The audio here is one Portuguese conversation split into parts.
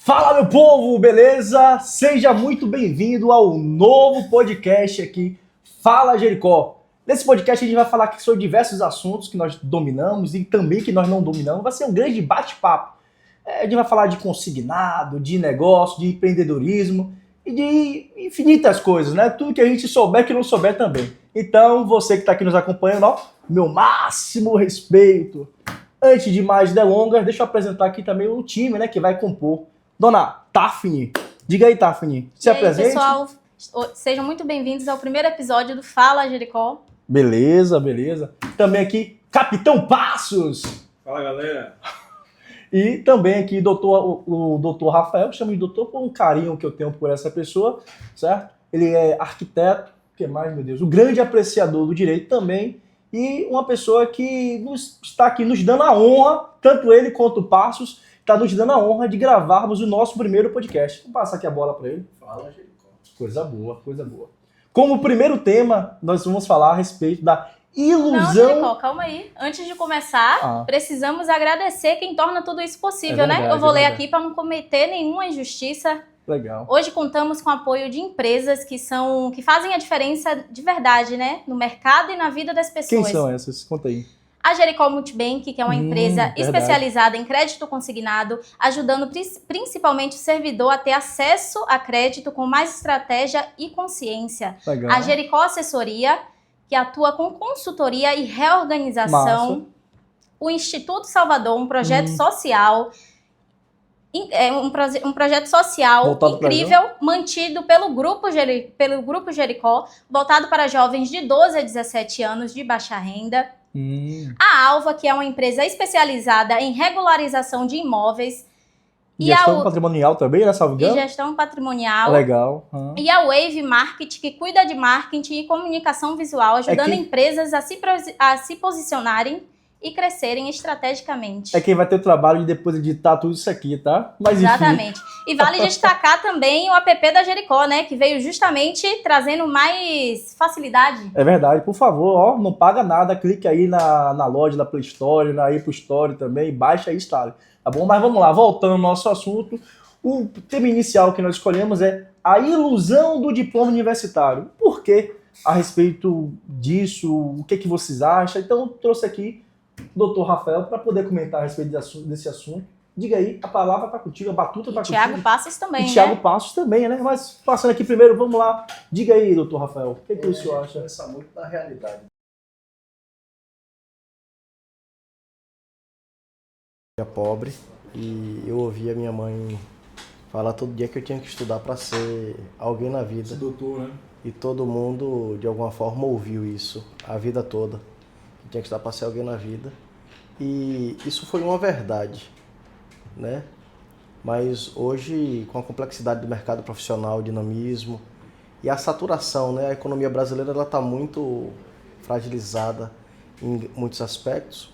Fala, meu povo, beleza? Seja muito bem-vindo ao novo podcast aqui, Fala Jericó. Nesse podcast a gente vai falar aqui sobre diversos assuntos que nós dominamos e também que nós não dominamos. Vai ser um grande bate-papo. A gente vai falar de consignado, de negócio, de empreendedorismo e de infinitas coisas, né? Tudo que a gente souber que não souber também. Então, você que está aqui nos acompanhando, ó, meu máximo respeito. Antes de mais delongas, deixa eu apresentar aqui também o time, né, que vai compor. Dona Tafni, diga aí, Tafni, se apresente. Pessoal, sejam muito bem-vindos ao primeiro episódio do Fala Jericó. Beleza, beleza. Também aqui, Capitão Passos. Fala, galera. E também aqui o doutor Rafael, chamo de doutor por um carinho que eu tenho por essa pessoa, certo? Ele é arquiteto, o que mais, meu Deus? O grande apreciador do direito também, e uma pessoa que está aqui nos dando a honra, tanto ele quanto o Passos, está nos dando a honra de gravarmos o nosso primeiro podcast. Vou passar aqui a bola para ele. Fala, Jericó. Coisa boa, coisa boa. Como primeiro tema, nós vamos falar a respeito da ilusão... Não, Jericó, calma aí. Antes de começar, precisamos agradecer quem torna tudo isso possível, verdade, né? Eu vou ler verdade. aqui para não cometer nenhuma injustiça. Legal. Hoje contamos com o apoio de empresas que fazem a diferença de verdade, né? No mercado e na vida das pessoas. Quem são essas? Conta aí. A Jericó Multibank, que é uma empresa verdade. especializada em crédito consignado, ajudando principalmente o servidor a ter acesso a crédito com mais estratégia e consciência. Legal. A Jericó Assessoria, que atua com consultoria e reorganização. Massa. O Instituto Salvador, um projeto social, um projeto social Voltado pra incrível, mantido pelo Grupo Jericó, voltado para jovens de 12 a 17 anos de baixa renda. A Alva, que é uma empresa especializada em regularização de imóveis. Gestão patrimonial também, né, salvo engano? E gestão patrimonial. Legal. E a Wave Market, que cuida de marketing e comunicação visual, ajudando empresas a se posicionarem e crescerem estrategicamente. É quem vai ter o trabalho de depois editar tudo isso aqui, tá? Mas exatamente. Enfim. E vale destacar também o app da Jericó, né? Que veio justamente trazendo mais facilidade. É verdade. Por favor, ó, não paga nada. Clique aí na loja da Play Store, na Apple Store também. Baixa e instale. Tá bom? Mas vamos lá. Voltando ao nosso assunto. O tema inicial que nós escolhemos é a ilusão do diploma universitário. Por quê? A respeito disso, o que vocês acham? Então, eu trouxe aqui o Dr. Rafael para poder comentar a respeito desse assunto. Diga aí, a palavra está contigo, a batuta está contigo. Thiago Passos também, e Thiago Passos também, né? Mas passando aqui primeiro, vamos lá. Diga aí, doutor Rafael, o que o senhor acha? Pensar muito na realidade. Eu era pobre e eu ouvia minha mãe falar todo dia que eu tinha que estudar para ser alguém na vida. Esse doutor, né? E todo mundo, de alguma forma, ouviu isso a vida toda. Que tinha que estudar para ser alguém na vida. E isso foi uma verdade, né? Mas hoje, com a complexidade do mercado profissional, o dinamismo e a saturação, né? A economia brasileira está muito fragilizada em muitos aspectos.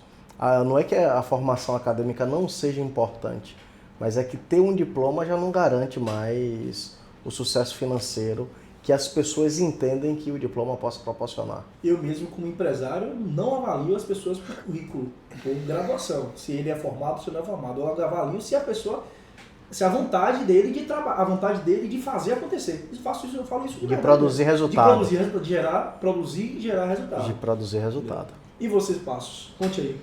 Não é que a formação acadêmica não seja importante, mas é que ter um diploma já não garante mais o sucesso financeiro que as pessoas entendem que o diploma possa proporcionar. Eu mesmo, como empresário, não avalio as pessoas por currículo, por graduação. Se ele é formado, se ele não é formado. Eu avalio se a pessoa, se a vontade dele de trabalhar, a vontade dele de fazer acontecer. Eu falo isso. De produzir resultado. De produzir e gerar resultado. De produzir resultado. E vocês, Passos? Conte aí.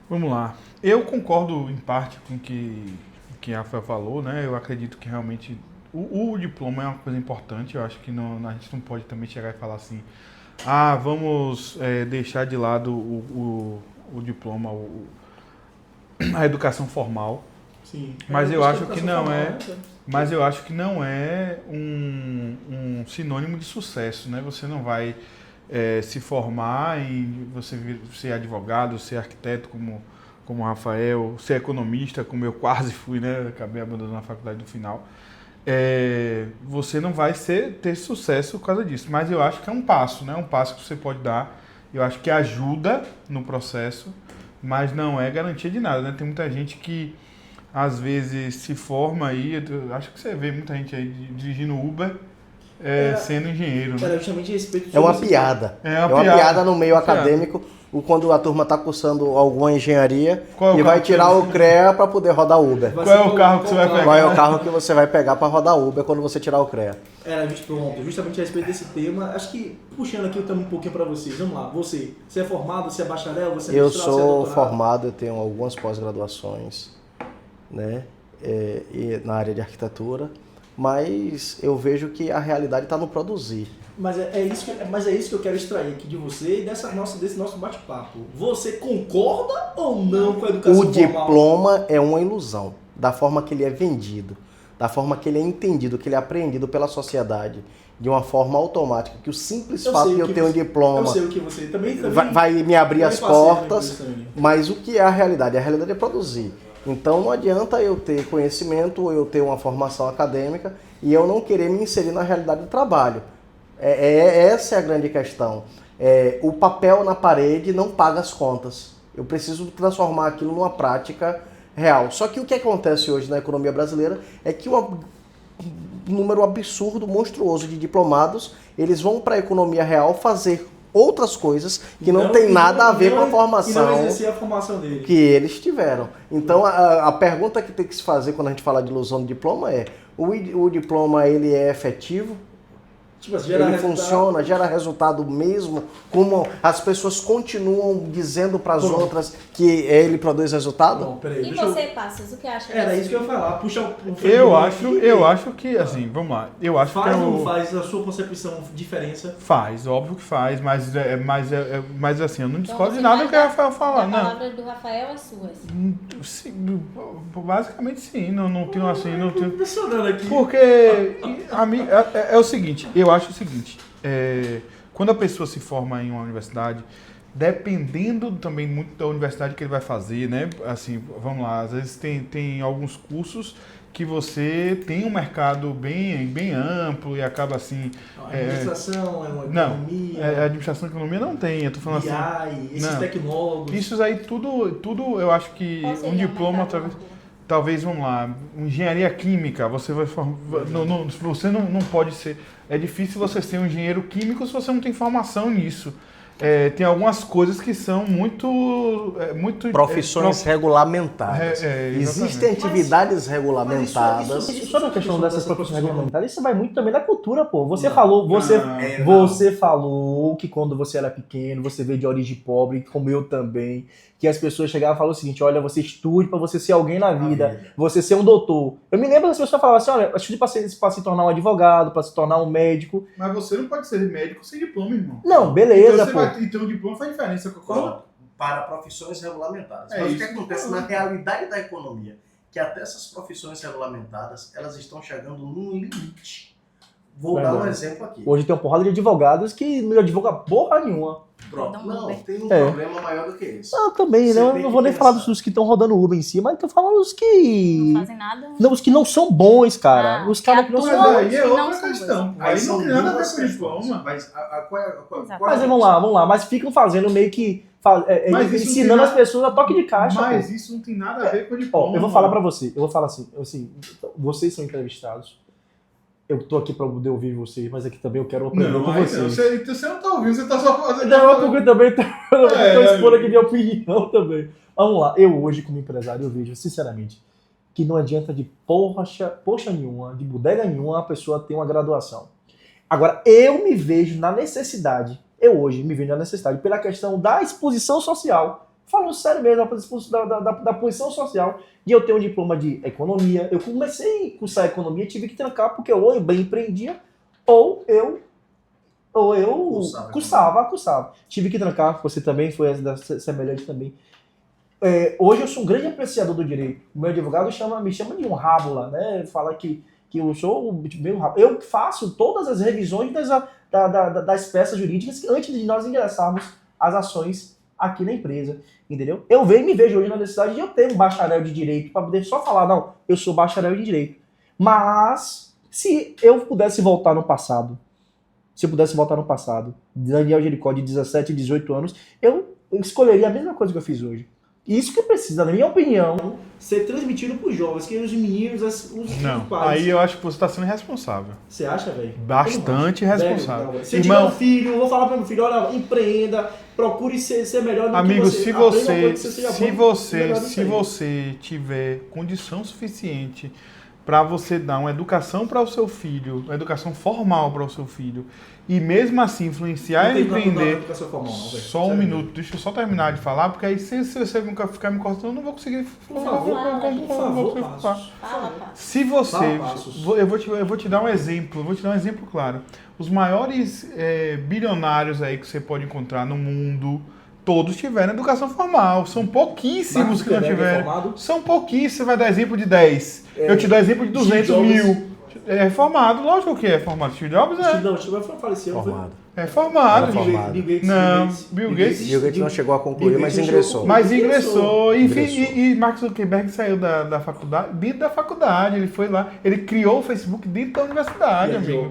Vamos lá. Eu concordo em parte com o que a Rafael falou, né? Eu acredito que realmente o diploma é uma coisa importante. Eu acho que a gente não pode também chegar e falar assim, vamos deixar de lado o diploma, a educação formal. Sim. Mas eu acho que não é. Mas eu acho que não é um sinônimo de sucesso, né? Você não vai se formar em você ser advogado, ser arquiteto como o Rafael, ser economista, como eu quase fui, né? Acabei abandonando a faculdade no final. Você não vai ter sucesso por causa disso. Mas eu acho que é um passo, né? Um passo que você pode dar. Eu acho que ajuda no processo, mas não é garantia de nada, né? Tem muita gente que às vezes se forma aí, eu acho que você vê muita gente aí dirigindo Uber, sendo engenheiro. Né? Justamente a respeito é uma piada. É uma piada no meio acadêmico, quando a turma está cursando alguma engenharia Qual é o e vai carro que tirar você- o CREA para poder rodar Uber. Qual é o carro que você vai pegar? Qual é o carro que você vai pegar para rodar Uber quando você tirar o CREA? Era justamente a respeito desse tema. Acho que, puxando aqui também um pouquinho para vocês. Vamos lá, você é formado, você é bacharel, você é Eu mestrado, você é sou doutorado? formado, eu tenho algumas pós-graduações, né, e na área de arquitetura, mas eu vejo que a realidade está no produzir. Mas é isso que eu quero extrair aqui de você e desse nosso bate-papo. Você concorda ou não com a educação O formal? diploma é uma ilusão, da forma que ele é vendido, da forma que ele é entendido, que ele é apreendido pela sociedade, de uma forma automática, que o simples fato de eu ter um diploma Eu sei o que você também vai me abrir também as passei por portas, isso também. mas o que é a realidade? A realidade é produzir. Então não adianta eu ter conhecimento, eu ter uma formação acadêmica e eu não querer me inserir na realidade do trabalho. Essa é a grande questão. O papel na parede não paga as contas. Eu preciso transformar aquilo numa prática real. Só que o que acontece hoje na economia brasileira é que um número absurdo, monstruoso de diplomados, eles vão para a economia real fazer outras coisas que não tem nada a ver com a formação E não exercer a formação dele. que eles tiveram. Então a pergunta que tem que se fazer quando a gente fala de ilusão de diploma é: o diploma ele é efetivo? Tipo, assim, Ele funciona, gera resultado mesmo? Como as pessoas continuam dizendo para as outras que ele produz resultado? Não, peraí, E deixa você, Passos, o que acha Era disso? isso que eu ia falar. Puxa o Eu acho que, assim, vamos lá. Eu acho Faz que ou não faz a sua concepção diferença? Faz, óbvio que faz, mas assim, eu não Então discordo você de nada vai do que o Rafael fala, A não. palavra do Rafael é sua. Sim, basicamente sim, não tenho assim, não tenho. Impressionando aqui. Porque é o seguinte, eu acho o seguinte, quando a pessoa se forma em uma universidade, dependendo também muito da universidade que ele vai fazer, né? Assim, vamos lá, às vezes tem alguns cursos que você tem um mercado bem amplo e acaba assim... A administração, é uma Não, economia, a administração e economia não tem, eu tô falando BI, assim... esses não. tecnólogos. Isso aí tudo eu acho que Qual um seria o diploma mercado? talvez, vamos lá, engenharia química, você vai você não pode ser, é difícil você ser um engenheiro químico se você não tem formação nisso. Tem algumas coisas que são muito Profissões regulamentadas. exatamente. Existem atividades regulamentadas. Mas só na questão dessas profissões regulamentadas, isso vai muito também da cultura, pô. Você falou que quando você era pequeno, você veio de origem pobre, como eu também, que as pessoas chegavam e falavam o seguinte: olha, você estude pra você ser alguém na vida, você ser um doutor. Eu me lembro das pessoas falavam assim: olha, estude pra se tornar um advogado, pra se tornar um médico. Mas você não pode ser médico sem diploma, irmão. Não, beleza, pô. Então um diploma faz diferença com Para profissões regulamentadas. É Mas o isso. que acontece na realidade da economia? Que até essas profissões regulamentadas, elas estão chegando num limite. Vou dar um exemplo aqui. Hoje tem uma porrada de advogados que não advogam porra nenhuma. Pronto. Não, tem um É. problema maior do que esse. Ah, também, Você né? Eu tem não que vou nem pensar. falar dos que estão rodando Uber em si, mas tô falando dos que... Não fazem nada. Não, os que não são bons, cara. Ah, os caras que não que são atuam. bons. aí é Não outra são questão. Aí Aí são não tem nada a ver duas com questões. diploma. Mas qual Exato. Mas vamos lá. Mas ficam fazendo meio que... Mas isso ensinando não tem as pessoas a toque de caixa. Mas pô. isso não tem nada a ver com diploma. Ó, eu vou falar pra você. Eu vou falar assim, vocês são entrevistados. Eu tô aqui pra poder ouvir vocês, mas aqui também eu quero aprender Não, com aí vocês. não. Você não tá ouvindo, você tá só fazendo. Não, porque eu também tô expondo aqui é. minha opinião também. Vamos lá, eu hoje como empresário, eu vejo, sinceramente, que não adianta de poxa nenhuma, de bodega nenhuma, a pessoa ter uma graduação. Agora, eu me vejo na necessidade, pela questão da exposição social. Falando sério mesmo, da posição social, de eu ter um diploma de economia. Eu comecei a cursar economia, tive que trancar, porque ou eu bem empreendia, ou eu cursava. Tive que trancar, você também foi semelhante também. Hoje eu sou um grande apreciador do direito. O meu advogado me chama de um rábula, né? Fala que eu sou meio rábula. Eu faço todas as revisões das peças jurídicas antes de nós ingressarmos as ações aqui na empresa, entendeu? Eu me vejo hoje na necessidade de eu ter um bacharel de direito para poder só falar, não, eu sou bacharel de direito. Mas se eu pudesse voltar no passado, Daniel Jericó de 17, 18 anos, eu escolheria a mesma coisa que eu fiz hoje. Isso que precisa, na minha opinião, ser transmitido para os jovens, que os meninos, os Não, pais. aí eu acho que você está sendo irresponsável. Você acha, velho? Bastante irresponsável. Se eu tiver um filho, eu vou falar para meu filho, olha, empreenda, procure ser melhor do Amigo, que você. se você tiver condição suficiente para você dar uma educação para o seu filho, uma educação formal para o seu filho, e mesmo assim influenciar ele a empreender. Só um minuto, deixa eu só terminar de falar, porque aí se você nunca ficar me cortando, eu não vou conseguir. Por favor, Se você, eu vou te dar um exemplo, claro. Os maiores bilionários aí que você pode encontrar no mundo, todos tiveram educação formal. São pouquíssimos que não tiveram. São pouquíssimos. Você vai dar exemplo de 10. Eu te dou exemplo de 200 mil. É formado, lógico que é formado. Steve Jobs é. Não, Steve Jobs faleceu. Formado. É formado. Bill Gates não chegou a concluir, mas ingressou. E Mark Zuckerberg saiu da faculdade, dentro da faculdade, ele foi lá, ele criou o Facebook dentro da universidade, amigo.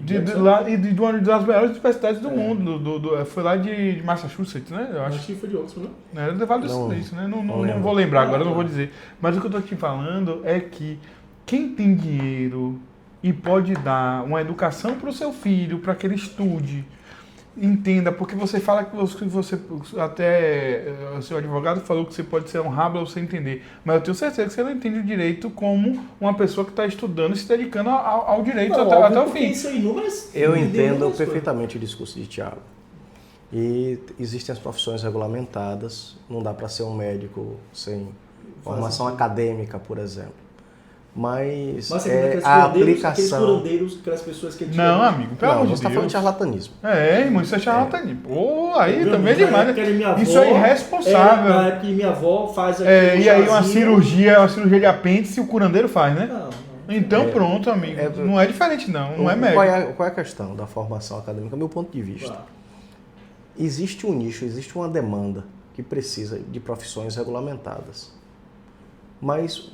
De uma das melhores universidades do mundo. Foi lá de Massachusetts, né? Eu acho que foi de Oxford, não? Era do Vale do Silício, né? Não vou lembrar agora, não vou dizer. Mas o que eu tô te falando é que quem tem dinheiro e pode dar uma educação para o seu filho, para que ele estude, entenda, porque você fala que você até o seu advogado falou que você pode ser honrado ao você entender, mas eu tenho certeza que você não entende o direito como uma pessoa que está estudando e se dedicando ao direito até o fim. Eu entendo perfeitamente o discurso de Thiago. E existem as profissões regulamentadas, não dá para ser um médico sem formação acadêmica, por exemplo. Mas a aplicação... aquelas pessoas que... Não, amigo, pelo amor de Deus. Você está falando de charlatanismo. Irmão, isso é charlatanismo. Pô, aí também é demais, né? Isso é irresponsável. Na época que minha avó faz... E aí uma cirurgia de apêndice o curandeiro faz, né? Não. Então pronto, amigo. Não é diferente não é médico. Qual é a questão da formação acadêmica? Meu ponto de vista. Claro. Existe um nicho, existe uma demanda que precisa de profissões regulamentadas. Mas...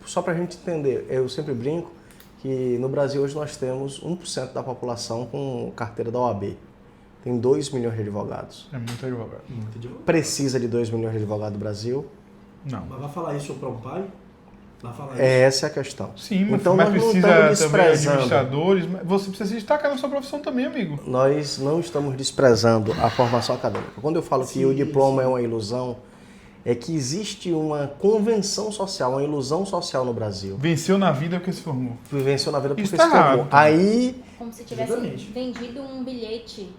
Só para a gente entender, eu sempre brinco que no Brasil hoje nós temos 1% da população com carteira da OAB. Tem 2 milhões de advogados. É muito advogado. Precisa de 2 milhões de advogados no Brasil? Não. Mas vai falar isso para um pai? Essa é a questão. Sim, então, mas nós precisa não estamos também administradores. Você precisa se destacar na sua profissão também, amigo. Nós não estamos desprezando a formação acadêmica. Quando eu falo que o diploma é uma ilusão, é que existe uma convenção social, uma ilusão social no Brasil. Venceu na vida porque se formou. Venceu na vida porque se formou. Aí... Como se tivesse vendido um bilhete.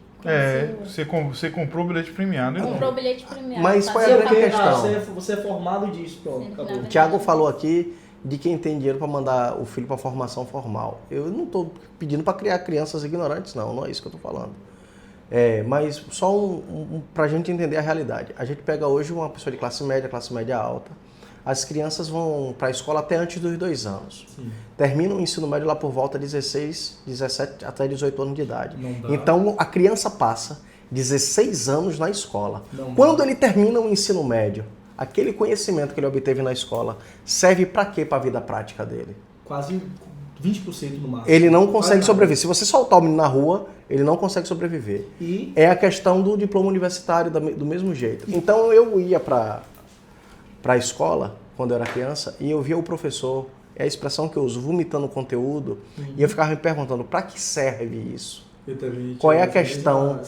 Você comprou o bilhete premiado. Comprou o bilhete premiado. Mas qual é a grande questão? Você é formado disso, pronto, acabou. O Thiago falou aqui de quem tem dinheiro para mandar o filho para formação formal. Eu não estou pedindo para criar crianças ignorantes, não é isso que eu estou falando. Mas só para a gente entender a realidade. A gente pega hoje uma pessoa de classe média alta. As crianças vão para a escola até antes dos 2 anos. Sim. Terminam o ensino médio lá por volta de 16, 17 até 18 anos de idade. Então a criança passa 16 anos na escola. Quando ele termina o ensino médio, aquele conhecimento que ele obteve na escola serve para quê para a vida prática dele? Quase 20% no máximo. Ele não consegue sobreviver. Se você soltar o menino na rua, ele não consegue sobreviver. É a questão do diploma universitário do mesmo jeito. Então eu ia para a escola, quando eu era criança, e eu via o professor, é a expressão que eu uso, vomitando conteúdo, e eu ficava me perguntando, para que serve isso? Qual é a questão?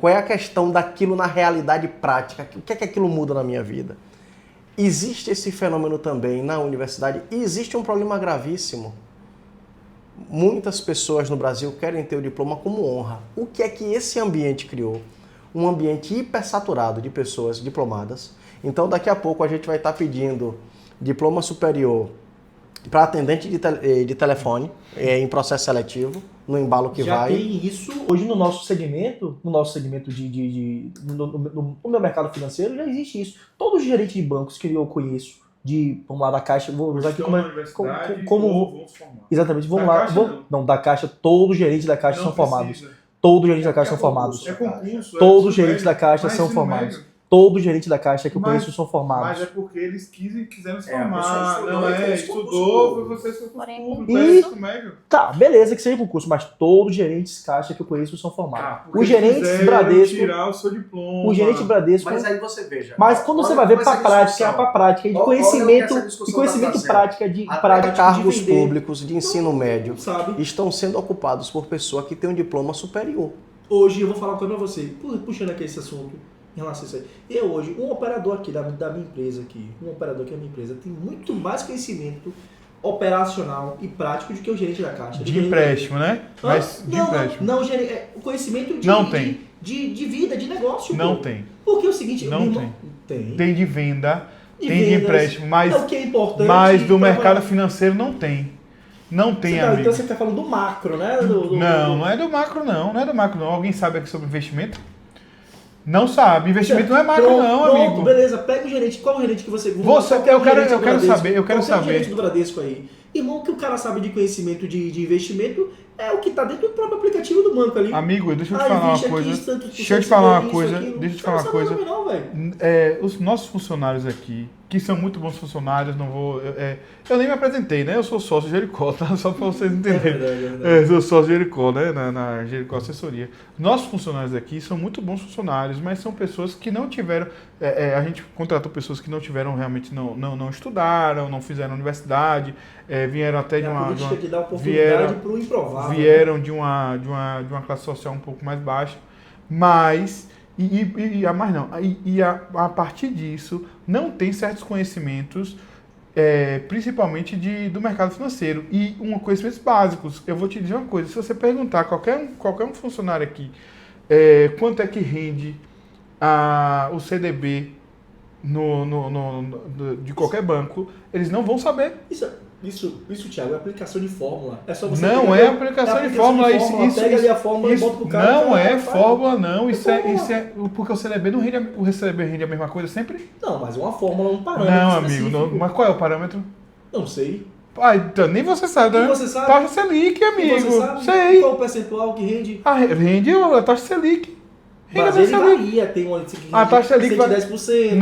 Qual é a questão daquilo na realidade prática? O que é que aquilo muda na minha vida? Existe esse fenômeno também na universidade e existe um problema gravíssimo. Muitas pessoas no Brasil querem ter o diploma como honra. O que é que esse ambiente criou? Um ambiente hipersaturado de pessoas diplomadas. Então, daqui a pouco a gente vai estar pedindo diploma superior para atendente de telefone em processo seletivo, no embalo que vai. Já tem isso hoje no nosso segmento no meu mercado financeiro, já existe isso. Todos os gerentes de bancos que eu conheço, vamos lá, da Caixa, vou usar aqui exatamente, vamos lá, da Caixa, todos os gerentes da Caixa são formados. Todos os gerentes da Caixa são formados. É concurso. Todos os gerentes da Caixa são formados. todo gerente da Caixa que eu Mas- conheço são formados. Mas é porque eles quiseram se É, a formar. pessoa estudou Não e é, fez estudou, concurso foi você seu Porém, público, concurso. é isso médio. Tá, beleza que seja concurso, mas todos os gerentes Caixa que eu conheço são formados. porque Os gerentes quiseram Bradesco, tirar o seu diploma. o gerente Bradesco. Mas aí você veja. Mas quando você vai ver para prática, é para prática, de Olha o que conhecimento, essa discussão de conhecimento tá trazendo. prática, de Até prática cargos de vender. públicos de ensino médio Sabe? estão sendo ocupados por pessoa que tem um diploma superior. Hoje eu vou falar uma coisa pra você, puxando aqui esse assunto em relação a isso aí. Eu hoje, um operador aqui da minha empresa aqui, um operador aqui da minha empresa tem muito mais conhecimento operacional e prático do que o gerente da Caixa. De empréstimo, né? Hã? Mas de empréstimo. Não, o conhecimento de, Não tem. de vida, de negócio. Não pô. tem. Porque é o seguinte, Não meu irmão, tem. Tem de venda, De tem de vendas, empréstimo, mas, é o que é importante. mas do pra- mercado financeiro não tem. Não tem, amigo. Então você tá falando do macro, né? Não é do macro não é do macro não. Alguém sabe aqui sobre investimento? Não sabe. Investimento não é macro não, pronto, amigo. beleza. Pega o gerente. Qual o gerente que você... Você- qualquer eu quero- gerente eu do quero Bradesco, saber, eu quero qualquer saber. gerente do Bradesco aí. Irmão, o que o cara sabe de conhecimento de investimento é o que tá dentro do próprio aplicativo do banco ali. Amigo, deixa eu te Ah, falar uma investe aqui, coisa. tanto por Deixa eu te cento, falar uma isso, coisa. aquilo. Deixa eu te O cara falar uma sabe coisa. nada não, velho. Os nossos funcionários aqui, que são muito bons funcionários, não vou. Eu nem me apresentei, né? Eu sou sócio de Jericó, tá? Só pra vocês É entenderem. verdade, é verdade. Eu sou sócio de Jericó, né? Na Jericó Assessoria. Nossos funcionários aqui são muito bons funcionários, mas são pessoas que não tiveram. A gente contratou pessoas que não tiveram realmente, não estudaram, não fizeram universidade, vieram até de É a uma. política de dar vieram- oportunidade pro improvável. né? Vieram de uma classe social um pouco mais baixa, mas a partir disso não tem certos conhecimentos, principalmente do mercado financeiro e conhecimentos básicos. Eu vou te dizer uma coisa: se você perguntar a qualquer um funcionário aqui quanto é que rende o CDB de qualquer banco, eles não vão saber. Isso, Thiago, é aplicação de fórmula. É só você Não pegar- é aplicação de fórmula. Pega ali a fórmula e bota pro cara. Não cara, é faz. fórmula, não. Isso fórmula. é porque o CDB não rende, o CDB rende a mesma coisa sempre? Não, mas uma fórmula, um parâmetro Não, amigo. específico. Mas qual é o parâmetro? Não sei. Ah, então, nem você sabe, E né? você sabe? Taxa Selic, E amigo. você sabe Sei. qual o percentual que rende? Rende a taxa Selic. Rende a Mas taxa ele Selic. varia, tem uma que A taxa Selic vai- 10%,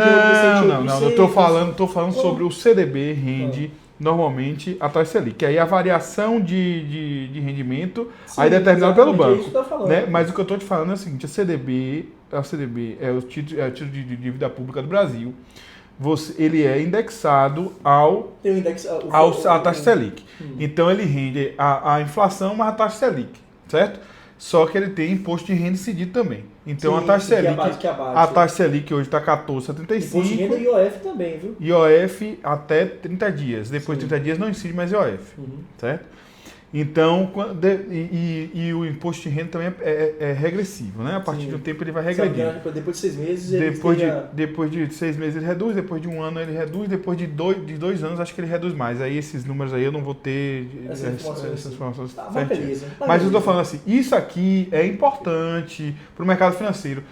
Não. Eu tô falando Como? sobre o CDB rende normalmente a taxa Selic. Que aí a variação de rendimento aí é determinada pelo É isso banco. que eu tô falando. Né? Mas o que eu tô te falando é o seguinte: o CDB é o título de dívida pública do Brasil. Ele é indexado Tem o index, à taxa Selic. Então ele rende a inflação mais a taxa Selic, certo? Só que ele tem imposto de renda incidido também. Então a taxa Selic, a taxa Selic hoje está Imposto de renda 14,75. e IOF também, viu? IOF até 30 dias. Depois de 30 dias não incide mais IOF, certo? Então, o imposto de renda também é regressivo, né? A partir Sim. de um tempo ele vai Se não me regredir. engano, depois de 6 meses, ele Depois de 6 meses ele reduz, depois de um ano ele reduz, depois de dois anos acho que ele reduz mais. Aí esses números aí eu não vou ter essas informações Tá, mas certinhas. beleza. Mas eu estou falando assim, isso aqui é importante para o mercado financeiro.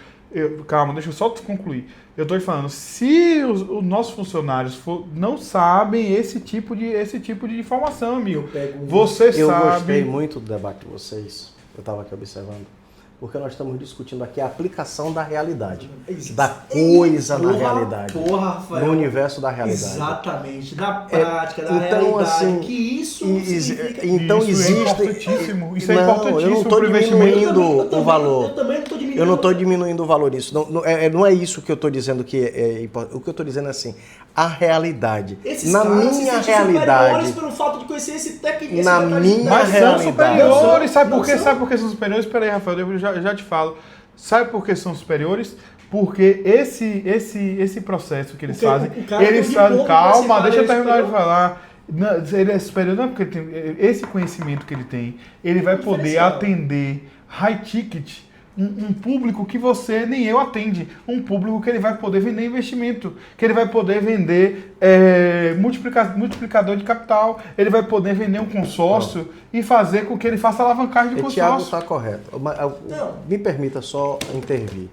Calma, deixa eu só concluir. Eu estou te falando, se os nossos funcionários não sabem esse tipo de informação, amigo. Você Eu sabe. gostei muito do debate de vocês. Eu estava aqui observando. Porque nós estamos discutindo aqui a aplicação da realidade. Da coisa na realidade. Rafael. No universo da realidade. Exatamente. Na prática, da então, realidade. assim, que isso significa... Então Isso existe. é importantíssimo. Isso é Não, importantíssimo eu não estou pro investimento. diminuindo o valor. Eu também não estou diminuindo. Eu não estou diminuindo o valor disso. Não é isso que eu estou dizendo que é importante. O que eu estou dizendo é assim, a realidade. Esses Na caras se minha sentem realidade. superiores pelo fato de conhecer esse técnico. Na minha Mas são realidade. superiores, sabe Não por quê? são. Sabe por que são superiores? Espera aí, Rafael, eu já te falo. Sabe por que são superiores? Porque esse processo que eles Porque fazem, o cara eles tem um fazem, diploma calma, universitário, deixa eu ele é terminar de superior. falar. Não, ele é superior não é porque ele tem esse conhecimento que ele tem, ele vai poder Diferencial. atender high ticket, um público que você nem eu atende, um público que ele vai poder vender investimento, que ele vai poder vender multiplicador de capital, ele vai poder vender um consórcio e fazer com que ele faça alavancagem de O Thiago consórcio. está correto. Não. Me permita só intervir.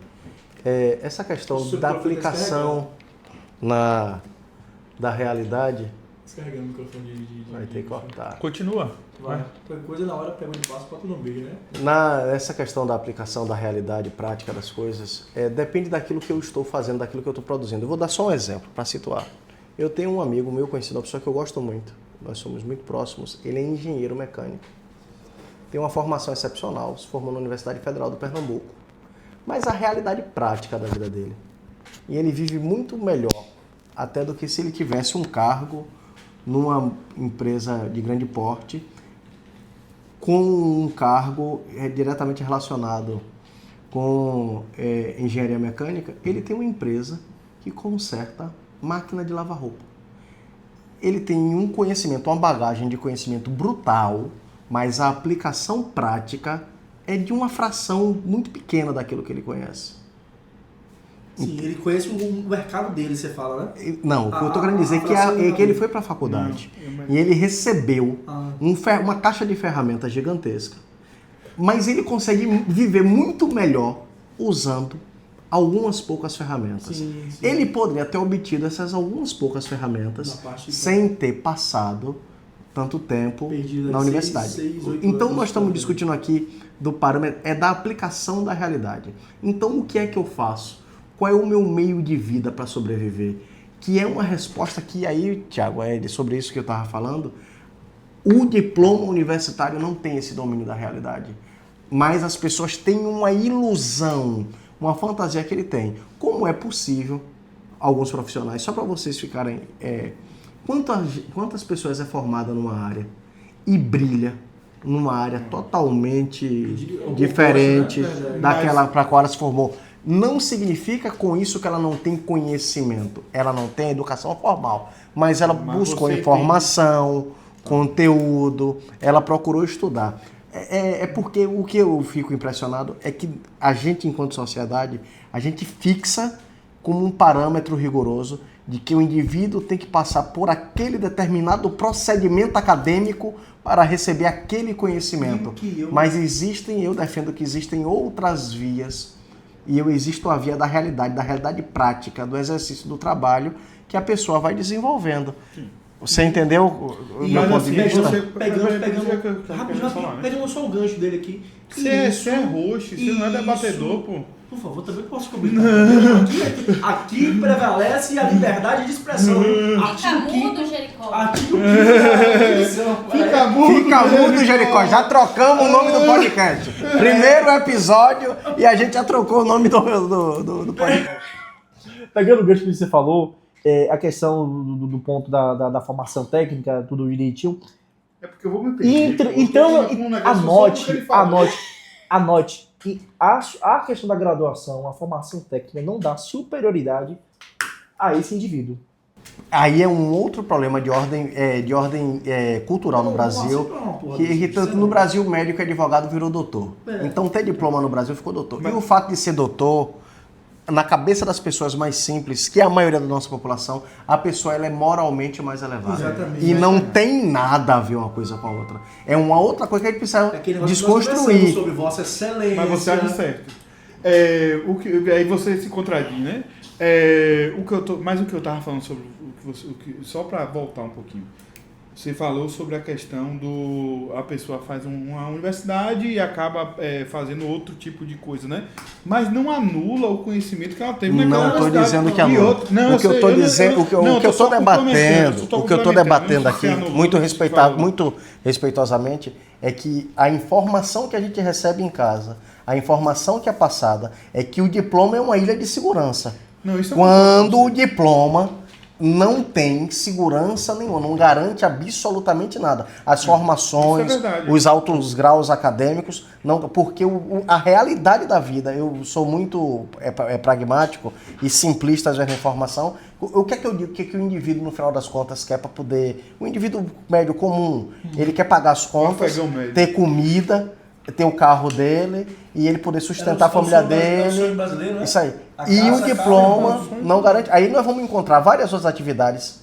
Essa questão Sobre da profeta aplicação da realidade, Descarregando o microfone Vai ter que cortar. Continua. Vai. Qualquer coisa na hora pega onde passa, bota no meio, né? Essa questão da aplicação da realidade prática das coisas, depende daquilo que eu estou fazendo, daquilo que eu estou produzindo. Eu vou dar só um exemplo para situar. Eu tenho um amigo meu conhecido, uma pessoa que eu gosto muito, nós somos muito próximos, ele é engenheiro mecânico. Tem uma formação excepcional, se formou na Universidade Federal do Pernambuco. Mas a realidade prática da vida dele. E ele vive muito melhor, até do que se ele tivesse um cargo numa empresa de grande porte, com um cargo diretamente relacionado com engenharia mecânica. Ele tem uma empresa que conserta máquina de lavar roupa. Ele tem um conhecimento, uma bagagem de conhecimento brutal, mas a aplicação prática é de uma fração muito pequena daquilo que ele conhece. Sim, ele conhece o mercado dele, você fala, né? Não, o que eu estou querendo dizer é que ele foi para a faculdade e ele recebeu uma caixa de ferramentas gigantesca, mas ele consegue viver muito melhor usando algumas poucas ferramentas. Sim. Ele poderia ter obtido essas algumas poucas ferramentas sem ter passado tanto tempo na universidade. Então nós estamos discutindo aqui do parâmetro, da aplicação da realidade. Então o que é que eu faço? Qual é o meu meio de vida para sobreviver? Que é uma resposta que aí, Tiago, sobre isso que eu estava falando, o diploma universitário não tem esse domínio da realidade. Mas as pessoas têm uma ilusão, uma fantasia que ele tem. Como é possível, alguns profissionais, só para vocês ficarem... Quantas pessoas é formada numa área e brilha numa área totalmente diferente daquela para a qual ela se formou? Não significa com isso que ela não tem conhecimento, ela não tem educação formal, mas ela buscou informação, conteúdo, ela procurou estudar. Porque o que eu fico impressionado é que a gente, enquanto sociedade, a gente fixa como um parâmetro rigoroso de que o indivíduo tem que passar por aquele determinado procedimento acadêmico para receber aquele conhecimento. Mas eu defendo que existem outras vias. E eu existo a via da realidade prática, do exercício do trabalho que a pessoa vai desenvolvendo. Sim. Você entendeu o meu ponto de vista? Pegando só o gancho dele aqui. Você é roxo, você não é debatedor, pô. Por favor, também posso comentar. Aqui prevalece a liberdade de expressão. Fica mudo, Jericó. Fica mudo, Jericó. Já trocamos o nome do podcast. Primeiro episódio e a gente já trocou o nome do podcast. Pegando o gancho que você falou, a questão do ponto da formação técnica, tudo direitinho. É porque eu vou me perder. Então, anote. Que a questão da graduação, a formação técnica não dá superioridade a esse indivíduo. Aí é um outro problema de ordem cultural no Brasil, que tanto no Brasil o médico e advogado virou doutor. Então ter diploma no Brasil ficou doutor. E o fato de ser doutor, na cabeça das pessoas mais simples, que é a maioria da nossa população, a pessoa ela é moralmente mais elevada. Exatamente. E não tem nada a ver uma coisa com a outra. É uma outra coisa que a gente precisa desconstruir. Sobre Vossa Excelência. Mas você acha certo. Aí você se contradiz, né? Mas o que eu estava falando sobre só para voltar um pouquinho. Você falou sobre a questão a pessoa faz uma universidade e acaba fazendo outro tipo de coisa, né? Mas não anula o conhecimento que ela teve naquela universidade. Não estou dizendo que anula. O que eu estou dizendo, o que eu estou debatendo aqui, muito respeitosamente, é que a informação que a gente recebe em casa, a informação que é passada, é que o diploma é uma ilha de segurança. Quando o diploma não tem segurança nenhuma, não garante absolutamente nada. As formações, os altos graus acadêmicos, não, porque a realidade da vida, eu sou muito pragmático e simplista às vezes na informação. O que é que eu digo? O que é que o indivíduo, no final das contas, quer para poder... O indivíduo médio comum, ele quer pagar as contas, ter comida, ter o carro dele e ele poder sustentar a família dele. Né? Isso aí. E o diploma não garante. Aí nós vamos encontrar várias outras atividades.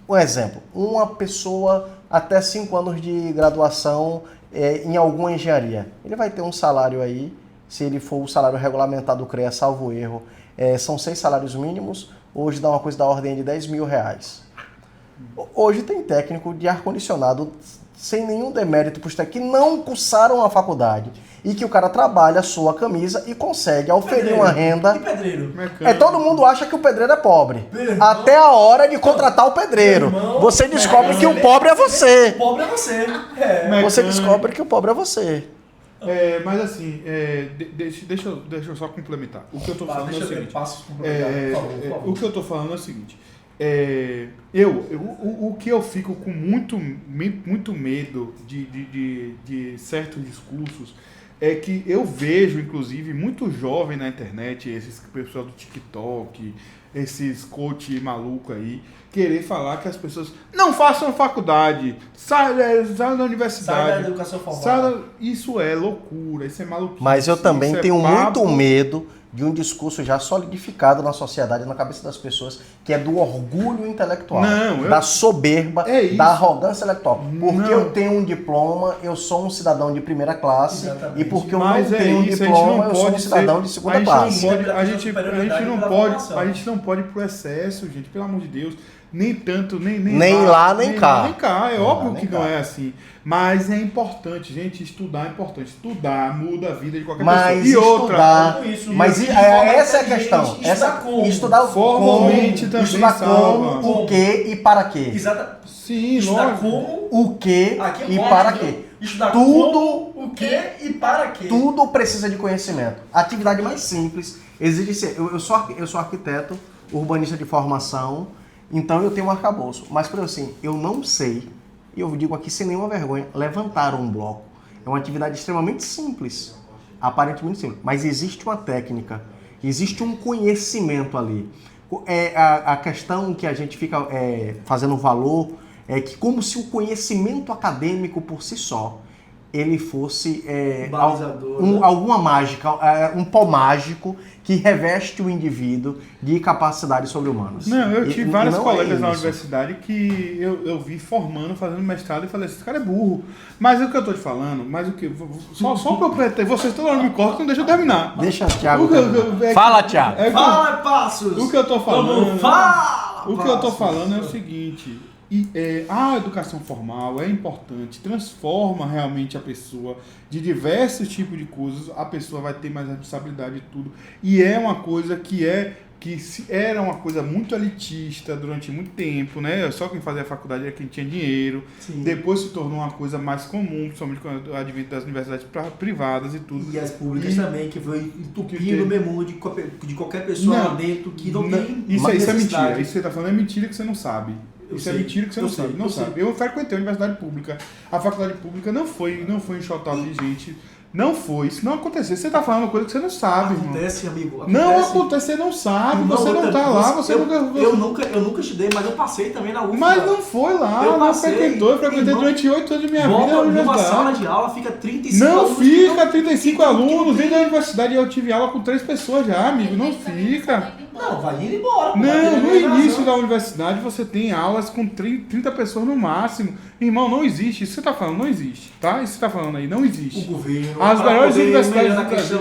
Um exemplo, uma pessoa até 5 anos de graduação em alguma engenharia. Ele vai ter um salário aí, se ele for o salário regulamentado do CREA, salvo erro, são 6 salários mínimos, hoje dá uma coisa da ordem de R$10 mil. Hoje tem técnico de ar-condicionado sem nenhum demérito para os técnicos que não cursaram a faculdade e que o cara trabalha a sua camisa e consegue oferir uma renda. E pedreiro? Todo mundo acha que o pedreiro é pobre. Até a hora de contratar o pedreiro. Você descobre que o pobre é você. O pobre é você. Você descobre que o pobre é você. Mas assim, deixa eu só complementar. O que eu tô falando é o seguinte. O que eu tô falando é o seguinte. O que eu fico com muito medo de certos discursos é que eu vejo, inclusive, muito jovem na internet, esses pessoal do TikTok, esses coach maluco aí, querer falar que as pessoas não façam faculdade, saiam da universidade. Sai da educação formal. Isso é loucura, isso é maluquice. Mas eu também tenho papo. muito medo de um discurso já solidificado na sociedade, na cabeça das pessoas, que é do orgulho intelectual, da soberba, da arrogância intelectual. Porque eu tenho um diploma, eu sou um cidadão de primeira classe, e porque eu não tenho um diploma, eu sou um cidadão de segunda classe. A gente não pode ir pro excesso, gente, pelo amor de Deus. Nem tanto, nem lá, nem cá. É óbvio que não é assim. Mas é importante, gente, estudar é importante. Estudar muda a vida de qualquer pessoa. E outra. Essa é a questão. Estudar formalmente também estudar como, o que e para quê. Exato. Sim, estudar como, o que e para quê. Estudar tudo, o que e para quê. Tudo precisa de conhecimento. A atividade mais simples exige ser. Eu sou arquiteto, urbanista de formação, então eu tenho um arcabouço. Mas, por assim, eu não sei, e eu digo aqui sem nenhuma vergonha, levantar um bloco. É uma atividade extremamente simples, aparentemente simples, mas existe uma técnica, existe um conhecimento ali. A questão que a gente fica fazendo valor é que como se o conhecimento acadêmico por si só, ele fosse alguma mágica, um pó mágico que reveste o indivíduo de capacidades sobre-humanas. Não, eu tive vários colegas na universidade que eu vi formando, fazendo mestrado e falei, esse cara é burro. Mas o que eu tô te falando, só pra eu pretender, vocês toda hora me cortam, não deixa eu terminar. Deixa o Thiago Fala, Thiago. Fala, Passos. O que eu tô falando... O que eu tô falando é o seguinte... a educação formal é importante, transforma realmente a pessoa de diversos tipos de coisas, a pessoa vai ter mais responsabilidade e tudo, e é uma coisa que era uma coisa muito elitista durante muito tempo, né? Só quem fazia a faculdade era quem tinha dinheiro. Sim. Depois se tornou uma coisa mais comum, principalmente com o advento das universidades privadas e tudo. E as públicas também, que foi entupindo o memô de qualquer pessoa lá dentro que não tem isso é mentira. Isso que você está falando é mentira que você não sabe. Isso é mentira que você não sabe. Eu frequentei a universidade pública. A faculdade pública não foi enxotada de gente. Não foi. Isso não aconteceu. Você tá falando uma coisa que você não sabe, acontece, irmão. Acontece. Não acontece, você não sabe. Você não tá lá, você nunca... Eu nunca estudei, mas eu passei também na UFBA. Mas não foi lá, eu frequentei durante 8 anos de minha vida. Numa sala de aula fica 35 alunos. Não fica 35 alunos. Dentro da universidade eu tive aula com 3 pessoas já, amigo. Não fica. Não, vai ir embora. Não, no início da universidade você tem aulas com 30 pessoas no máximo. Irmão, não existe. Isso que você tá falando, não existe. Tá? Isso que você tá falando aí, não existe. O governo... As melhores universidades do Brasil.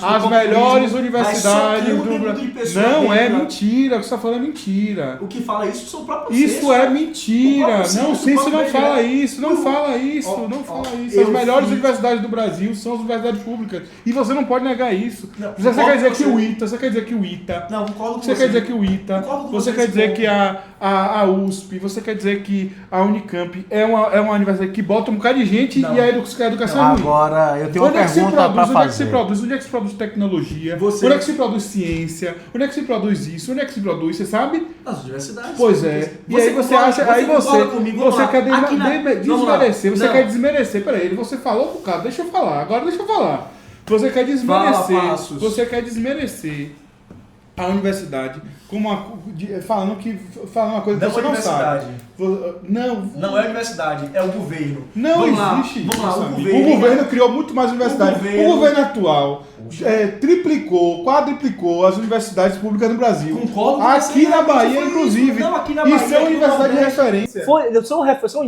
As melhores universidades do Brasil. Não, é mentira. O que você tá falando é mentira. O que fala isso são próprios Isso é mentira. Não, Cícero não fala isso. Não fala isso. Não fala isso. As melhores universidades do Brasil são as universidades públicas. E você não pode negar isso. Você quer dizer que o ITA, você quer dizer que o ITA... Não, concordo com você. Você quer dizer que o ITA, você quer dizer que a USP, você quer dizer que a Unicamp é uma universidade que bota um bocado de gente e a educação é ruim. Agora, eu tenho uma pergunta para fazer. Onde é que se produz? Onde é que se produz tecnologia? Onde é que se produz ciência? Onde é que se produz isso? Onde é que se produz? Você sabe? Nas universidades. Pois é. E aí você acha... Você quer desmerecer. Você quer desmerecer. Peraí, você falou pro cara, deixa eu falar. Agora deixa eu falar. Você quer desmerecer. Você quer desmerecer a universidade falando uma coisa que você não sabe. Não é a universidade, é o governo. Não existe isso, amigo. O governo criou muito mais universidades. O governo atual triplicou, quadriplicou as universidades públicas no Brasil. Concordo. Aqui na Bahia, inclusive. E são universidades de referência. São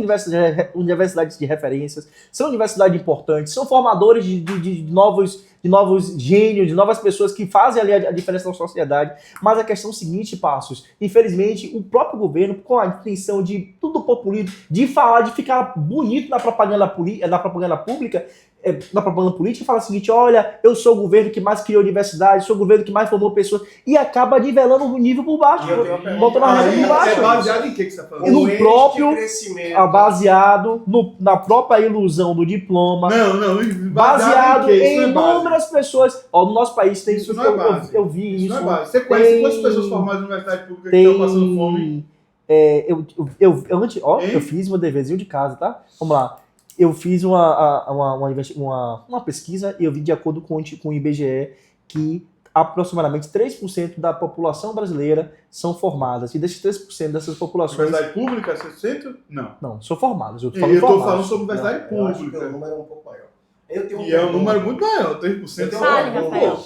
universidades de referências, são universidades importantes, são formadores de novos de novos gênios, de novas pessoas que fazem ali a diferença na sociedade. Mas a questão é o seguinte, Passos, infelizmente, o próprio governo, com a intenção de tudo populismo, de falar, de ficar bonito na propaganda pública, na propaganda política, fala o seguinte: olha, eu sou o governo que mais criou diversidade, sou o governo que mais formou pessoas, e acaba nivelando o nível por baixo, botando a régua por baixo. É baseado em que você está falando? E no próprio, baseado na própria ilusão do diploma, baseado em inúmeras pessoas. Ó, no nosso país tem isso. Não é base. Eu vi isso. Não é base. Você conhece quantas pessoas formadas na universidade pública que estão passando fome? Eu fiz meu deverzinho de casa, tá? Vamos lá. Eu fiz uma pesquisa e eu vi, de acordo com o IBGE, que aproximadamente 3% da população brasileira são formadas. E desses 3% dessas populações... Universidade pública, 60%? Não. Não, são formadas. Eu estou falando sobre universidade pública. Eu acho que o número é um pouco maior. E é um número muito maior, 3%. Fale, Rafael.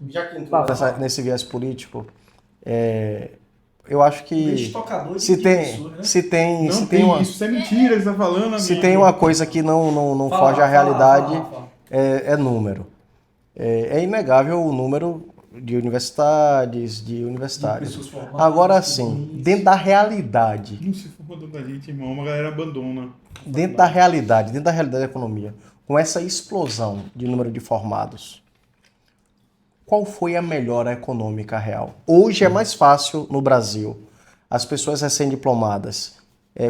Já que entrou nesse viés político, eu acho que se tem isso é mentira, você tá falando. Se tem uma coisa que não foge à realidade, é número. É inegável o número de universitários. Agora sim, dentro da realidade. Não se for da gente, irmão, a galera abandona. Dentro da realidade da economia, com essa explosão de número de formados, qual foi a melhora econômica real? Hoje é mais fácil no Brasil as pessoas recém-diplomadas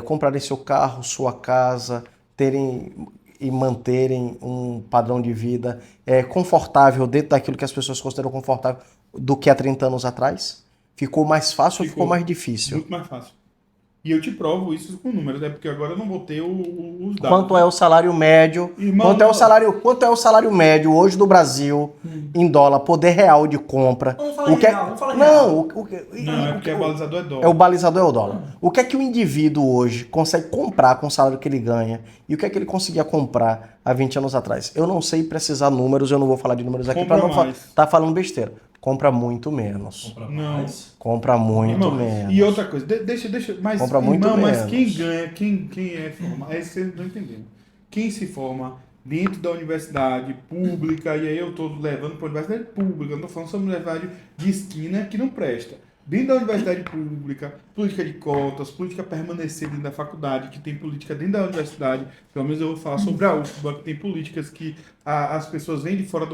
comprarem seu carro, sua casa, terem e manterem um padrão de vida confortável dentro daquilo que as pessoas consideram confortável do que há 30 anos atrás? Ficou mais fácil ou ficou mais difícil? Muito mais fácil. E eu te provo isso com números, porque agora eu não vou ter os dados. Quanto é o salário médio? Irmão, quanto é o salário médio hoje do Brasil em dólar, poder real de compra? Vamos falar real. Não, é porque o balizador é dólar. O balizador é o dólar. O que é que o indivíduo hoje consegue comprar com o salário que ele ganha e o que é que ele conseguia comprar há 20 anos atrás? Eu não sei precisar números, eu não vou falar de números aqui para não estar falando besteira. Compra muito menos. Compra muito menos. E outra coisa, deixa, mas compra muito menos. Mas quem ganha, quem é formado, é isso que vocês não estão entendendo. Quem se forma dentro da universidade pública, e aí eu estou levando para a universidade pública, não estou falando sobre universidade de esquina que não presta. Dentro da universidade pública, política de cotas, política permanecer dentro da faculdade, que tem política dentro da universidade, pelo menos eu vou falar sobre a UFBA, que tem políticas que as pessoas vêm de fora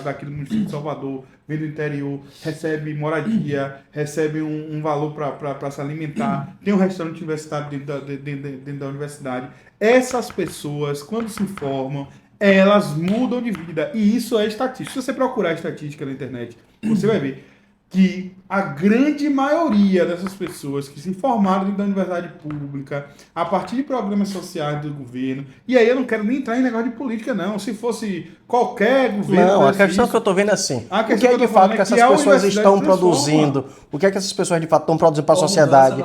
daqui do município de Salvador, vêm do interior, recebem moradia, recebem um valor para se alimentar, tem um restaurante universitário dentro da universidade. Essas pessoas, quando se formam, elas mudam de vida, e isso é estatística. Se você procurar estatística na internet, você vai ver que a grande maioria dessas pessoas que se formaram dentro da universidade pública, a partir de programas sociais do governo, e aí eu não quero nem entrar em negócio de política, não. Se fosse qualquer governo... Não, a questão que eu estou vendo é assim, o que é de fato que essas pessoas estão produzindo, o que é que essas pessoas de fato estão produzindo para a sociedade,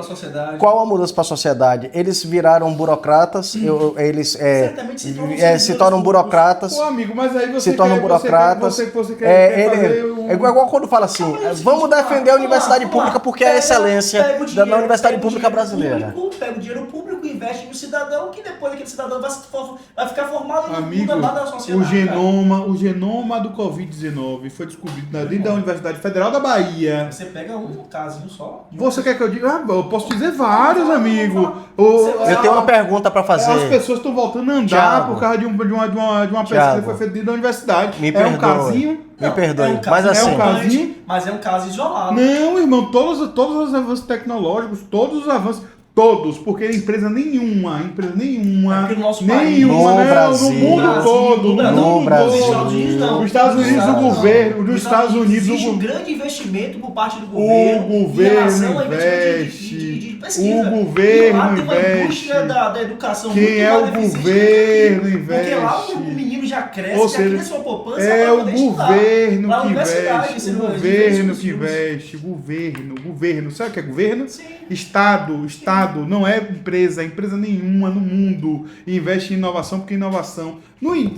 qual a mudança para a sociedade? Eles viraram burocratas, eles se tornam burocratas, Pô, amigo, mas aí você se tornam burocratas, você quer fazer é igual quando fala assim, vamos defender a universidade pública porque é a excelência da universidade pública brasileira. Pega o dinheiro público e investe no cidadão, que depois aquele cidadão vai ficar formado e amigo, muda nada na sociedade. O genoma do Covid-19 foi descobrido dentro da Universidade Federal da Bahia. Você pega um casinho só. Você quer que eu diga? Eu posso dizer vários, amigo. Eu tenho uma pergunta para fazer. As pessoas estão voltando a andar, Thiago, por causa de uma pesquisa que foi feita dentro da universidade. Um casinho. Me perdoe, mas assim... Mas é um caso isolado. Não, irmão, todos os avanços tecnológicos, todos os avanços... Todos, porque empresa nenhuma, no mundo todo, no Brasil, nos Estados Unidos, o governo, nos Estados Unidos, existe um grande investimento por parte do governo, o governo investe, o governo investe, da educação. Quem é o governo investe? Porque lá o menino já cresce, ou seja, aqui na sua poupança é o governo que investe, governo, sabe o que é governo? Sim. Estado, não é empresa nenhuma no mundo investe em inovação, porque inovação,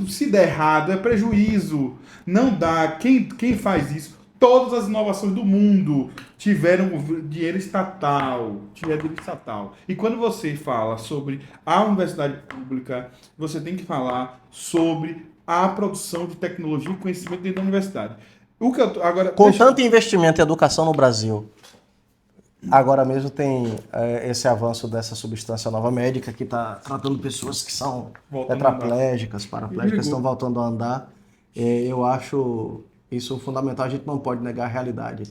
se der errado, é prejuízo. Não dá. Quem faz isso? Todas as inovações do mundo tiveram dinheiro estatal. E quando você fala sobre a universidade pública, você tem que falar sobre à produção de tecnologia e conhecimento dentro da universidade. Agora, Com tanto investimento em educação no Brasil, agora mesmo tem esse avanço dessa substância nova médica que está tratando pessoas que são tetraplégicas, paraplégicas, estão voltando a andar. Eu acho isso fundamental, a gente não pode negar a realidade.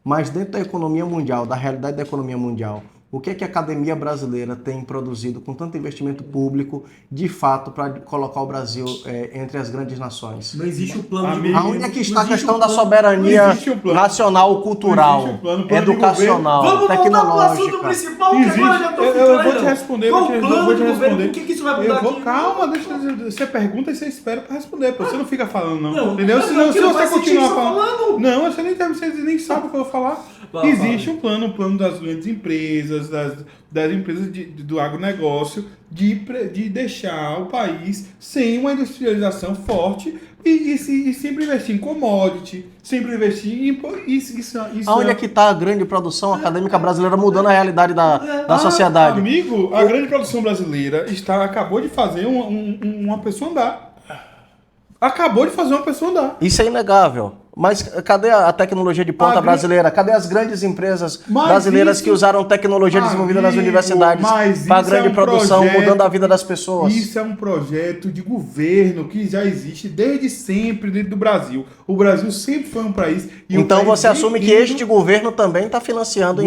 Mas dentro da economia mundial, da realidade da economia mundial, o que é que a academia brasileira tem produzido com tanto investimento público, de fato, para colocar o Brasil entre as grandes nações? Não existe um plano Amigo, Aonde é que está a questão da soberania nacional, cultural, educacional, Vamos voltar pro assunto tecnológica? principal, que agora já tô Eu vou te responder, Qual o plano de governo? responder. O que isso vai mudar aqui? Calma, deixa você pergunta e você espera pra responder, pô. Você não fica falando, não. Não, Entendeu? mas Se aquilo você faz continuar sentido, falando. Não, você nem sabe o que eu vou falar. Existe fala. um plano das grandes empresas, das empresas do agronegócio, de deixar o país sem uma industrialização forte e sempre investir em commodity, sempre investir em... Isso Aonde é que está a grande produção acadêmica brasileira mudando a realidade da sociedade? Amigo, a grande produção brasileira acabou de fazer uma pessoa andar. Acabou de fazer uma pessoa andar. Isso é inegável. Mas cadê a tecnologia de ponta brasileira? Cadê as grandes empresas brasileiras que usaram tecnologia desenvolvida nas universidades para a grande produção, mudando a vida das pessoas? Isso é um projeto de governo que já existe desde sempre dentro do Brasil. O Brasil sempre foi um país... Então você assume que este governo também está financiando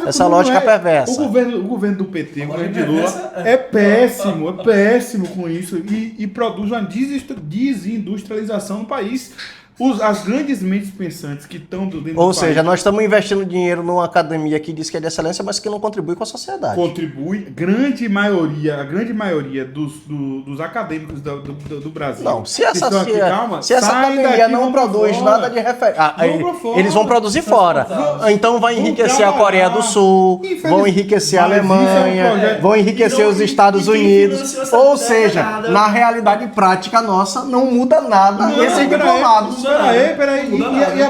essa lógica perversa. O governo do PT, o governo de Lula, é péssimo com isso e produz uma desindustrialização no país. As grandes mentes pensantes que estão dentro do Ou seja, país, nós estamos investindo dinheiro numa academia que diz que é de excelência, mas que não contribui com a sociedade. contribui, a grande maioria dos acadêmicos do Brasil. Não, se essa sai academia daqui, não vão pra produz fora. nada de referência, Vão pra fora. eles vão produzir fora. Então vai Vão enriquecer a trabalhar. Coreia do Sul, vão enriquecer a Mas isso é um Alemanha, projeto- vão enriquecer os Estados e quem Unidos. financiou essa Ou terra seja, nada? na realidade prática nossa, não muda nada Não, esses diplomados. Peraí. Não muda nada. E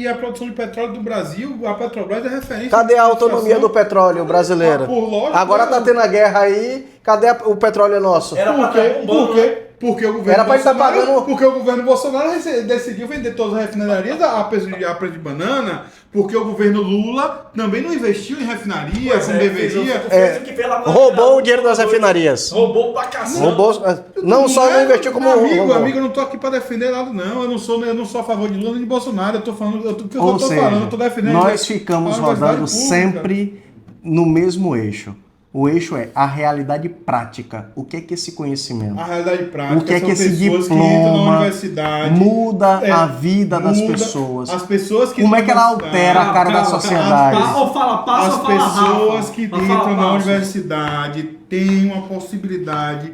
a produção de petróleo do Brasil, a Petrobras é referência. Cadê a autonomia do petróleo brasileira? Por lógica, Agora tá tendo a guerra aí, cadê o petróleo nosso? Era pra estar bombando, né? Porque o governo Era pra estar pagando- Porque o governo Bolsonaro decidiu vender todas as refinarias a preço de banana, porque o governo Lula também não investiu em refinaria Pois como é, deveria. fez o que fez lá no Roubou final. o dinheiro das refinarias. Roubou pra cacete. Roubou, não só não investiu como roubou. Amigo, eu não tô aqui pra defender lado, não. Eu não sou a favor de Lula nem de Bolsonaro. Eu tô falando o que eu Ou tô seja, falando, eu tô defendendo. nós ficamos a universidade rodando pública. sempre no mesmo eixo. O eixo é a realidade prática. O que é que esse conhecimento A realidade prática O que é são que esse pessoas que entram na diploma universidade. muda a vida das muda pessoas? As pessoas que Como é que ela entram na altera a cara da sociedade? Ou fala passo As ou fala pessoas Rafa. que Fala entram na passo. universidade têm uma possibilidade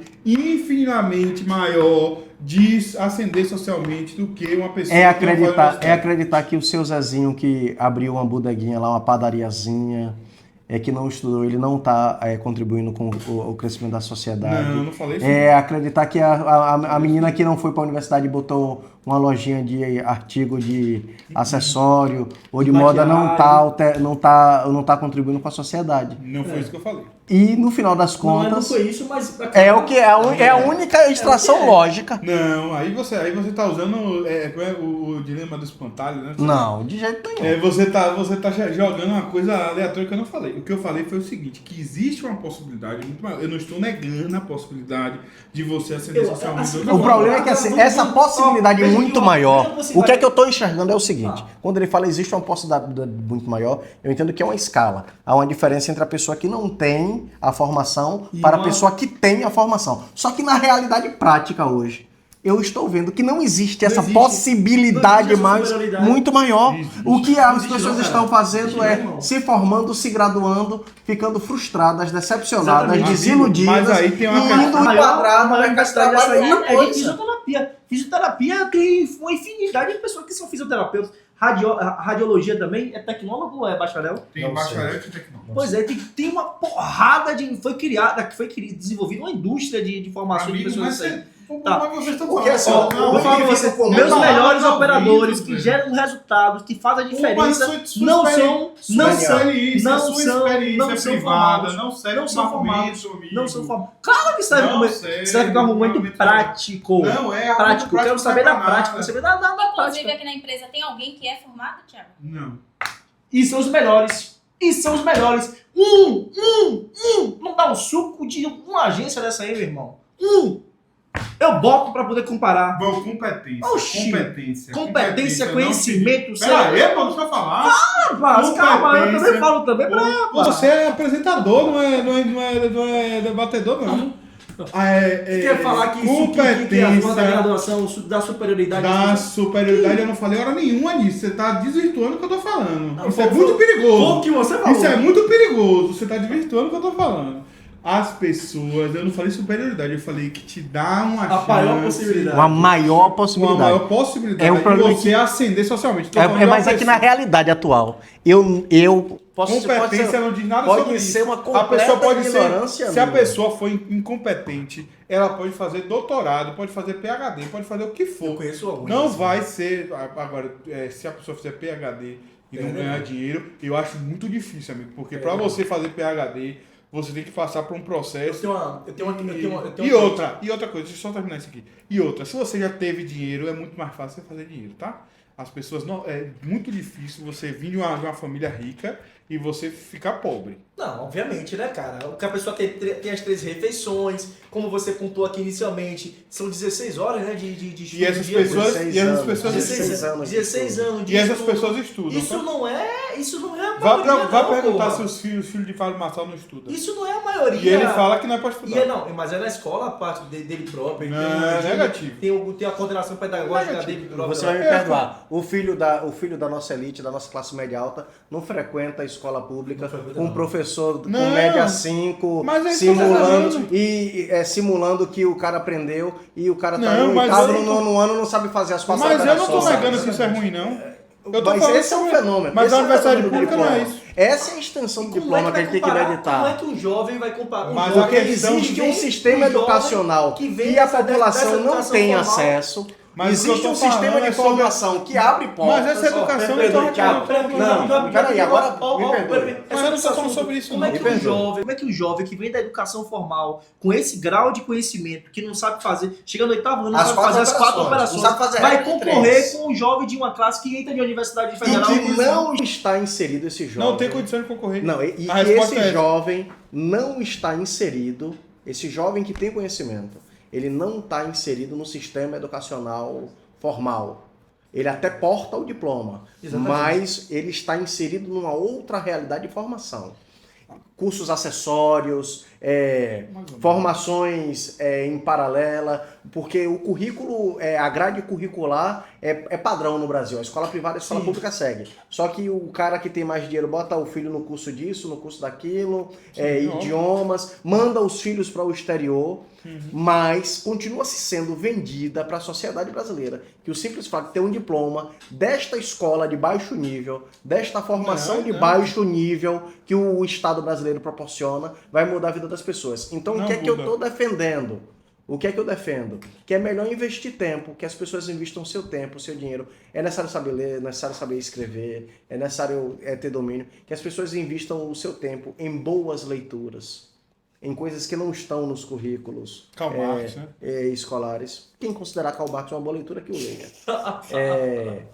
infinitamente maior de ascender socialmente do que uma pessoa É que não faz universidade. acreditar que o seu Zezinho que abriu uma bodeguinha lá, uma padariazinha, que não estudou, ele não está contribuindo com o crescimento da sociedade. Não falei isso. É acreditar que a menina que não foi para a universidade e botou uma lojinha de artigo de acessório ou de moda não tá contribuindo com a sociedade. Não foi isso que eu falei. E no final das Não contas foi isso, mas... é a única extração lógica. Não, aí você tá usando o dilema do espantalho, né? Não, de jeito nenhum. Você tá jogando uma coisa aleatória que eu não falei. O que eu falei foi o seguinte, que existe uma possibilidade muito maior. Eu não estou negando a possibilidade de você ascender socialmente. O problema é que assim, essa possibilidade muito maior, o que é que eu estou enxergando é o seguinte, quando ele fala existe uma possibilidade muito maior, eu entendo que é uma escala. Há uma diferença entre a pessoa que não tem a formação para a pessoa que tem a formação. Só que na realidade prática hoje, eu estou vendo que não existe essa possibilidade mais muito maior. O que as pessoas estão fazendo é se formando, se graduando, ficando frustradas, decepcionadas, desiludidas, Mas aí tem uma indo enquadrado no mercado de trabalho. É de fisioterapia. Fisioterapia tem uma infinidade de pessoas que são fisioterapeutas. Radiologia também é tecnólogo ou é bacharel? Tem bacharel e tecnólogo. Pois é, tem uma porrada de... Foi desenvolvida uma indústria de formação de pessoas assim. Tá. Mas vocês estão Porque, falando. assim, Eu vou falar pra você, meus melhores operadores que geram resultados, que fazem a diferença, não são privada, não serve formados. como argumento, amigo. Não são formados. Claro Claro que serve como argumento prático. Não, é prático. Eu quero saber da prática. Saber da Inclusive, prática. aqui na empresa tem alguém que é formado, Thiago? Não. E são os melhores. Não dá um suco de uma agência dessa aí, meu irmão. Eu boto pra poder comparar. Bom, competência. Oxi. Competência, não conhecimento. Peraí, pô, deixa eu falar. Calma, eu também falo também. Você é apresentador, não é debatedor, não. Quer falar que isso que tem a forma da graduação, da superioridade? Da superioridade eu não falei hora nenhuma nisso. Você tá desvirtuando o que eu tô falando. Não, Isso é muito perigoso. O que você falou. Isso é muito perigoso. Você tá desvirtuando o que eu tô falando. As pessoas, eu não falei superioridade, eu falei que te dá uma chance. maior possibilidade. Uma maior possibilidade. Uma maior possibilidade É um de problema você ascender socialmente. Mas é que na realidade atual, eu posso competência não diz nada pode sobre isso. ser uma A pessoa completa pode ignorância. ser, se a amigo. pessoa for incompetente, ela pode fazer doutorado, pode fazer PhD, pode fazer o que Eu for. conheço alguns. Não assim. vai ser, agora, se a pessoa fizer PhD e não ganhar dinheiro, eu acho muito difícil, amigo. Porque para você fazer PhD, você tem que passar por um processo. E outra coisa, deixa eu só terminar isso aqui. E outra, se você já teve dinheiro, é muito mais fácil você fazer dinheiro, tá? As pessoas não. É muito difícil você vir de uma família rica e você ficar pobre. Não, obviamente, né, cara? Que a pessoa tem as 3 refeições, como você pontuou aqui inicialmente, são 16 horas, né, de estudo. E essas pessoas 16 anos. 16 anos de E essas estudo. pessoas estudam. Isso não é a Vai maioria, perguntar porra. se os filhos de Fábio Marçal não estudam. Isso não é a maioria. E ele fala que não é pra estudar. Mas é na escola a parte dele próprio. Não, é negativo. Tem a coordenação pedagógica dele próprio. Você vai me perdoar. O filho da nossa elite, da nossa classe média alta, não frequenta a escola pública com um professor com média 5, mas é isso simulando que o cara aprendeu e o cara tá Não, no mas oitavo, eu no não tô- nono ano não sabe fazer as 4 Mas eu não tô operações. negando que isso é ruim, não. Eu tô Mas falando esse é um sobre- fenômeno. Mas esse a é um universidade fenômeno do pública não é diploma. isso. Essa é a extensão do diploma que ele tem que Como é meditar. que um jovem vai comparar? Mas Porque a questão existe que um vem sistema um jovem educacional que vem que a dessa população não educação tem formal. acesso. Mas o que Existe eu um tô sistema falando de é sobre- formação que abre portas. Mas essa educação não tá Thiago, não, peraí, agora me perdoe. Mas eu não tô falando sobre isso, Como é não. como é que um jovem que vem da educação formal, com esse grau de conhecimento, que não sabe fazer, chega no 8º ano, não As sabe quatro fazer as 4 operações, operações, não sabe fazer vai regra de concorrer três. com um jovem de uma classe que entra de universidade E federal. que não está inserido esse jovem. Não tem condição de concorrer. Não, e A que resposta esse é essa. jovem não está inserido, esse jovem que tem conhecimento, ele não está inserido no sistema educacional formal. Ele até porta o diploma, Exatamente. mas ele está inserido numa outra realidade de formação. Cursos acessórios, formações em paralela, porque o currículo, a grade curricular é padrão no Brasil. A escola privada e a escola pública segue. Só que o cara que tem mais dinheiro bota o filho no curso disso, no curso daquilo, idiomas, manda os filhos para o exterior, mas continua se sendo vendida para a sociedade brasileira que o simples fato de ter um diploma desta escola de baixo nível, desta formação de baixo nível que o Estado brasileiro proporciona, vai mudar a vida das pessoas. Então, o que é que eu estou defendendo? O que é que eu defendo? Que é melhor investir tempo, que as pessoas investam o seu tempo, o seu dinheiro. É necessário saber ler, é necessário saber escrever, é necessário ter domínio. Que as pessoas investam o seu tempo em boas leituras, em coisas que não estão nos currículos Karl Marx, escolares. Quem considerar Karl Marx uma boa leitura, que o leia.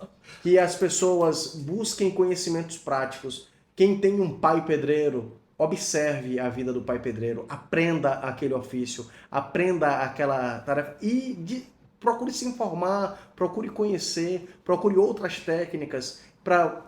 Que as pessoas busquem conhecimentos práticos. Quem tem um pai pedreiro, observe a vida do pai pedreiro, aprenda aquele ofício, aprenda aquela tarefa e procure se informar, procure conhecer, procure outras técnicas para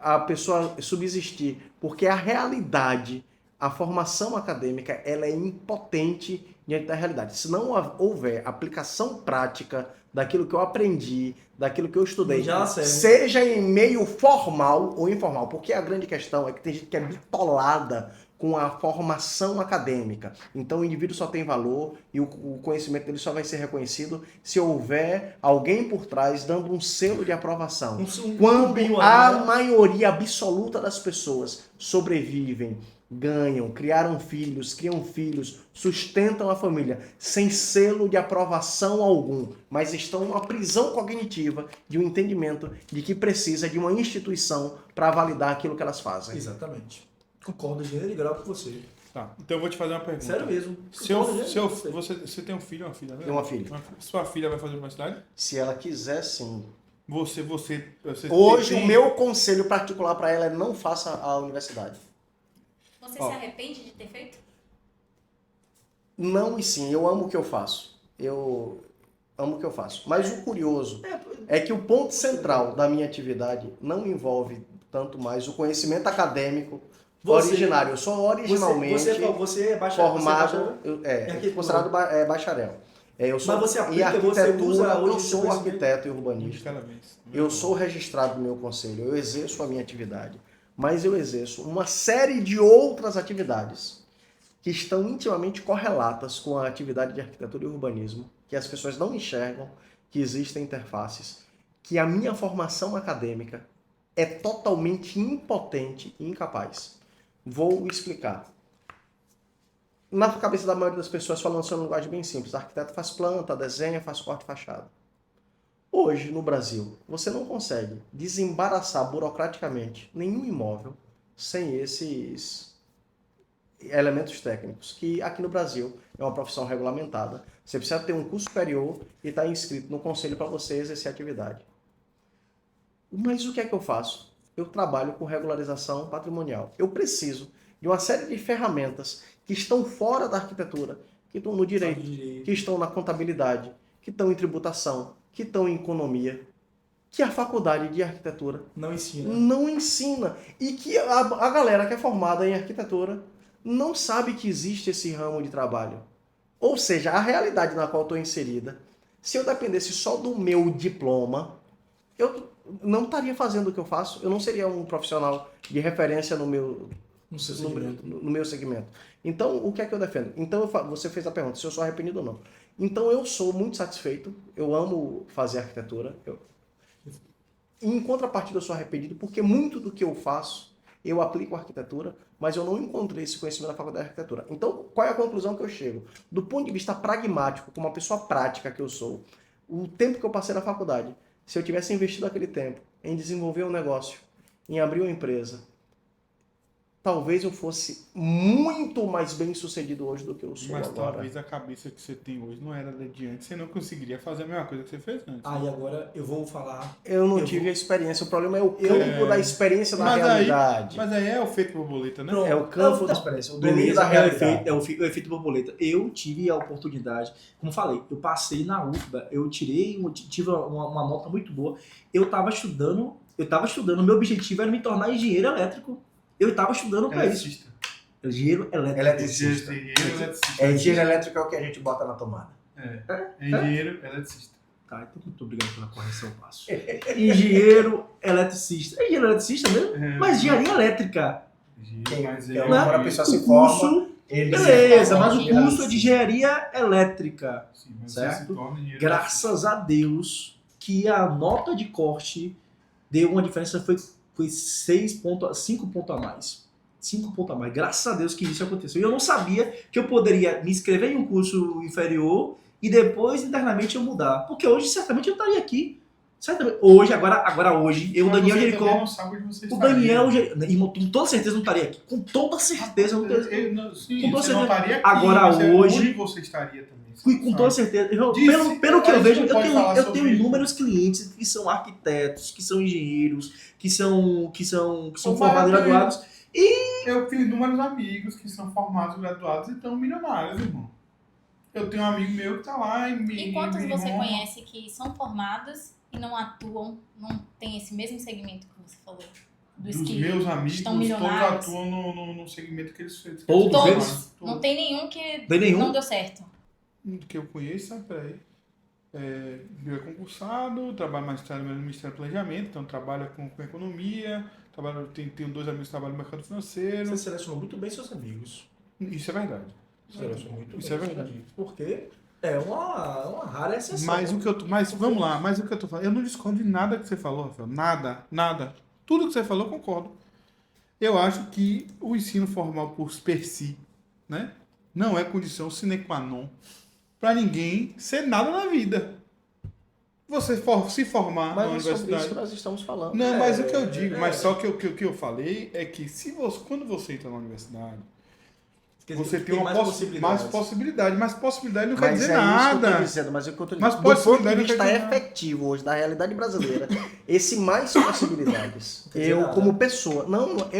a pessoa subsistir, porque a realidade, a formação acadêmica, ela é impotente diante da realidade. Se não houver aplicação prática daquilo que eu aprendi, daquilo que eu estudei, seja em meio formal ou informal, porque a grande questão é que tem gente que é bitolada com a formação acadêmica. Então o indivíduo só tem valor e o conhecimento dele só vai ser reconhecido se houver alguém por trás dando um selo de aprovação. Quando a maioria absoluta das pessoas sobrevivem, ganham, criam filhos, sustentam a família sem selo de aprovação algum, mas estão numa prisão cognitiva de um entendimento de que precisa de uma instituição para validar aquilo que elas fazem. Exatamente. Concordo, gênero e grau com você. Tá, então eu vou te fazer uma pergunta. Sério mesmo. Você tem um filho ou uma filha? Né? Tenho uma filha. Sua filha vai fazer universidade? Se ela quiser, sim. Você Hoje, tem... o meu conselho particular para ela é não faça a universidade. Você se arrepende de ter feito? Não e sim, eu amo o que eu faço. Eu amo o que eu faço. Mas o curioso é que o ponto central da minha atividade não envolve tanto mais o conhecimento acadêmico originário. Eu sou originalmente você é bacharel, formado, considerado bacharel. Eu sou em arquitetura, eu sou arquiteto e urbanista. Eu sou registrado no meu conselho, eu exerço a minha atividade. Mas eu exerço uma série de outras atividades que estão intimamente correlatas com a atividade de arquitetura e urbanismo, que as pessoas não enxergam, que existem interfaces, que a minha formação acadêmica é totalmente impotente e incapaz. Vou explicar. Na cabeça da maioria das pessoas, falando só uma linguagem bem simples, arquiteto faz planta, desenha, faz corte e fachada. Hoje, no Brasil, você não consegue desembaraçar burocraticamente nenhum imóvel sem esses elementos técnicos, que aqui no Brasil é uma profissão regulamentada. Você precisa ter um curso superior e estar inscrito no conselho para você exercer a atividade. Mas o que é que eu faço? Eu trabalho com regularização patrimonial. Eu preciso de uma série de ferramentas que estão fora da arquitetura, que estão no direito, que estão na contabilidade, que estão em tributação, que estão em economia, que a faculdade de arquitetura não ensina. E que a galera que é formada em arquitetura não sabe que existe esse ramo de trabalho. Ou seja, a realidade na qual estou inserida, se eu dependesse só do meu diploma, eu não estaria fazendo o que eu faço, eu não seria um profissional de referência no meu segmento. Então, o que é que eu defendo? Então, você fez a pergunta, se eu sou arrependido ou não. Então, eu sou muito satisfeito, eu amo fazer arquitetura. Em contrapartida, eu sou arrependido porque muito do que eu faço, eu aplico a arquitetura, mas eu não encontrei esse conhecimento na faculdade de arquitetura. Então, qual é a conclusão que eu chego? Do ponto de vista pragmático, como uma pessoa prática que eu sou, o tempo que eu passei na faculdade, se eu tivesse investido aquele tempo em desenvolver um negócio, em abrir uma empresa, talvez eu fosse muito mais bem sucedido hoje do que eu sou agora. Mas talvez a cabeça que você tem hoje não era de antes, você não conseguiria fazer a mesma coisa que você fez antes. E agora eu vou falar... Eu não tive a experiência, o problema é o campo da experiência da realidade. Mas aí é o efeito borboleta, né? Pronto, é o campo da experiência, o domínio da realidade. É o efeito borboleta. Eu tive a oportunidade, como falei, eu passei na UFBA, eu tive uma nota muito boa. Eu estava estudando, meu objetivo era me tornar engenheiro elétrico. Eu estava estudando para isso. Engenheiro eletricista. Engenheiro elétrico é o que a gente bota na tomada. Engenheiro eletricista. Tá, então muito obrigado pela correção, Passo. Engenheiro eletricista. É engenheiro eletricista mesmo? Mas engenharia elétrica. Quando a pessoa se forma... Beleza, mas o curso é de engenharia elétrica. Sim, certo? Graças a Deus que a nota de corte deu uma diferença, foi 5 pontos a mais. 5 pontos a mais. Graças a Deus que isso aconteceu. E eu não sabia que eu poderia me inscrever em um curso inferior e depois, internamente, eu mudar. Porque hoje, certamente, eu estaria aqui. Certamente. Hoje, eu, Daniel Jericó... O Daniel Jericó... Irmão, com toda certeza não estaria aqui. Com toda certeza. Com toda certeza. Não estaria aqui, agora, hoje... Onde você estaria também? Com toda certeza. Pelo que eu vejo, eu tenho inúmeros clientes que são arquitetos, que são engenheiros, que são formados e graduados. E eu tenho inúmeros amigos que são formados, graduados e estão milionários, irmão. Eu tenho um amigo meu que tá lá E quantos você conhece que são formados e não atuam, não tem esse mesmo segmento que você falou? Dos meus amigos, todos atuam no segmento que eles fez. Todos. Não tem nenhum que não deu certo. Que eu conheço, peraí. Eu é concursado, trabalho mais tarde no Ministério do Planejamento, então trabalho com economia, tenho 2 amigos que trabalham no mercado financeiro. Você selecionou muito bem seus amigos. Isso é verdade. Isso é verdade. Porque é uma rara exceção. Vamos lá, mas o que eu tô falando, eu não discordo de nada que você falou, Rafael. Nada. Tudo que você falou, eu concordo. Eu acho que o ensino formal por si, né, não é condição sine qua non para ninguém ser nada na vida. Você se formar na universidade... Mas sobre isso que nós estamos falando. Não, mas o que eu digo, mas só que o que eu falei é que quando você entra na universidade, Quer dizer, Você tem uma mais possibilidade. Mas possibilidade não quer Mas dizer é isso que eu nada. tô dizendo, mas é o que eu tô Mas dizendo. Do ponto de possibilidade não vista quer dizer nada. efetivo hoje, da realidade brasileira, esse mais possibilidades, Quer dizer eu nada. como pessoa,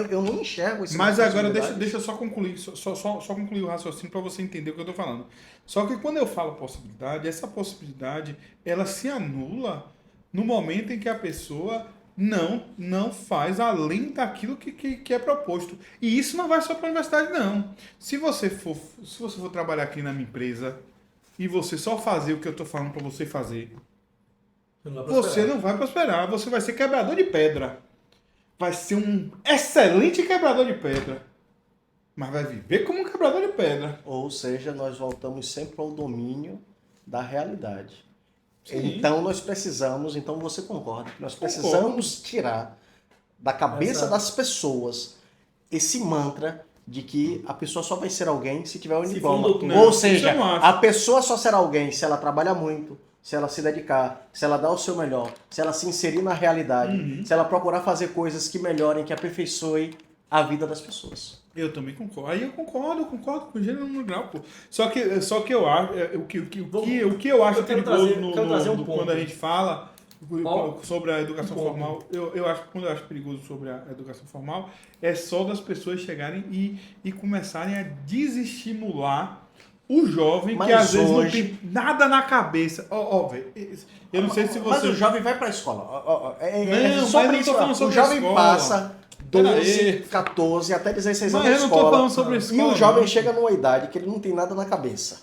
eu não enxergo esse Mas mais agora possibilidades. deixa eu só concluir, só concluir o raciocínio para você entender o que eu estou falando. Só que quando eu falo possibilidade, essa possibilidade ela se anula no momento em que a pessoa não faz além daquilo que é proposto. E isso não vai só para a universidade, não. Se você for trabalhar aqui na minha empresa e você só fazer o que eu estou falando para você fazer, você não vai prosperar. Você vai ser quebrador de pedra. Vai ser um excelente quebrador de pedra. Mas vai viver como um quebrador de pedra. Ou seja, nós voltamos sempre ao domínio da realidade. Sim. Então nós precisamos, então você concorda, que nós precisamos tirar da cabeça das pessoas esse mantra de que a pessoa só vai ser alguém se tiver um Se diploma. for um doutor. Não, Ou isso seja, eu não acho. a pessoa só será alguém se ela trabalha muito, se ela se dedicar, se ela dar o seu melhor, se ela se inserir na realidade, se ela procurar fazer coisas que melhorem, que aperfeiçoem a vida das pessoas. Eu também concordo. Aí eu concordo com o gênero no grau, pô. Só que eu acho, o que eu acho Eu quero perigoso quero trazer um ponto. quando a gente fala Qual? sobre a educação Um ponto. formal, quando eu acho perigoso sobre a educação formal, é só das pessoas chegarem e começarem a desestimular o jovem Mas que às vezes não hoje- tem nada na cabeça. Velho, eu não sei se Mas você... o jovem vai para a escola. Não, sobre mas eu isso, tô falando o sobre a jovem escola. passa 12, Peraí. 14, até 16 anos Mas na eu não tô escola. falando sobre a E escola, o jovem não. chega numa idade que ele não tem nada na cabeça.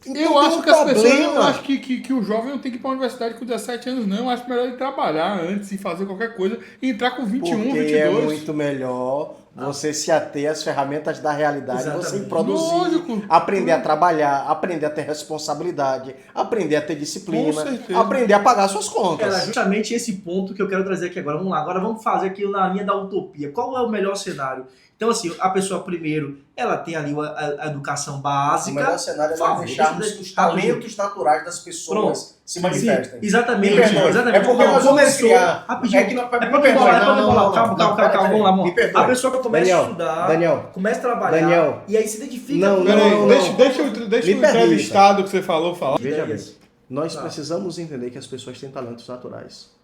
Então, Eu tem acho um que as pessoas problema. não acham que o jovem não tem que ir para a universidade com 17 anos, não. Eu acho melhor ele trabalhar antes e fazer qualquer coisa e entrar com 21, Porque 22. é muito melhor você se ater às ferramentas da realidade, Exatamente. você produzir, Lógico. aprender a trabalhar, aprender a ter responsabilidade, aprender a ter Com disciplina, certeza. aprender a pagar suas Era contas. justamente esse ponto que eu quero trazer aqui agora. Vamos lá, agora vamos fazer aquilo na linha da utopia. Qual é o melhor cenário? Então, assim, a pessoa primeiro, ela tem ali a educação O básica. melhor cenário é Por favor, nós deixarmos deixa eu- os talentos naturais das pessoas se manifestem. Sim, exatamente. Me perdoe. Exatamente. É porque Não, nós vamos começou- criar. Rapidinho. É que não, É pra me bolar, Calma, vamos lá, Me amor. perdoe. A pessoa que começa Daniel, a estudar, Daniel, começa a trabalhar, Daniel. e aí se identifica Não, com- não, Peraí, não, deixa não. o Me entrevistado que você falou falar. Veja Veja bem. Nós Tá. precisamos entender que as pessoas têm talentos naturais.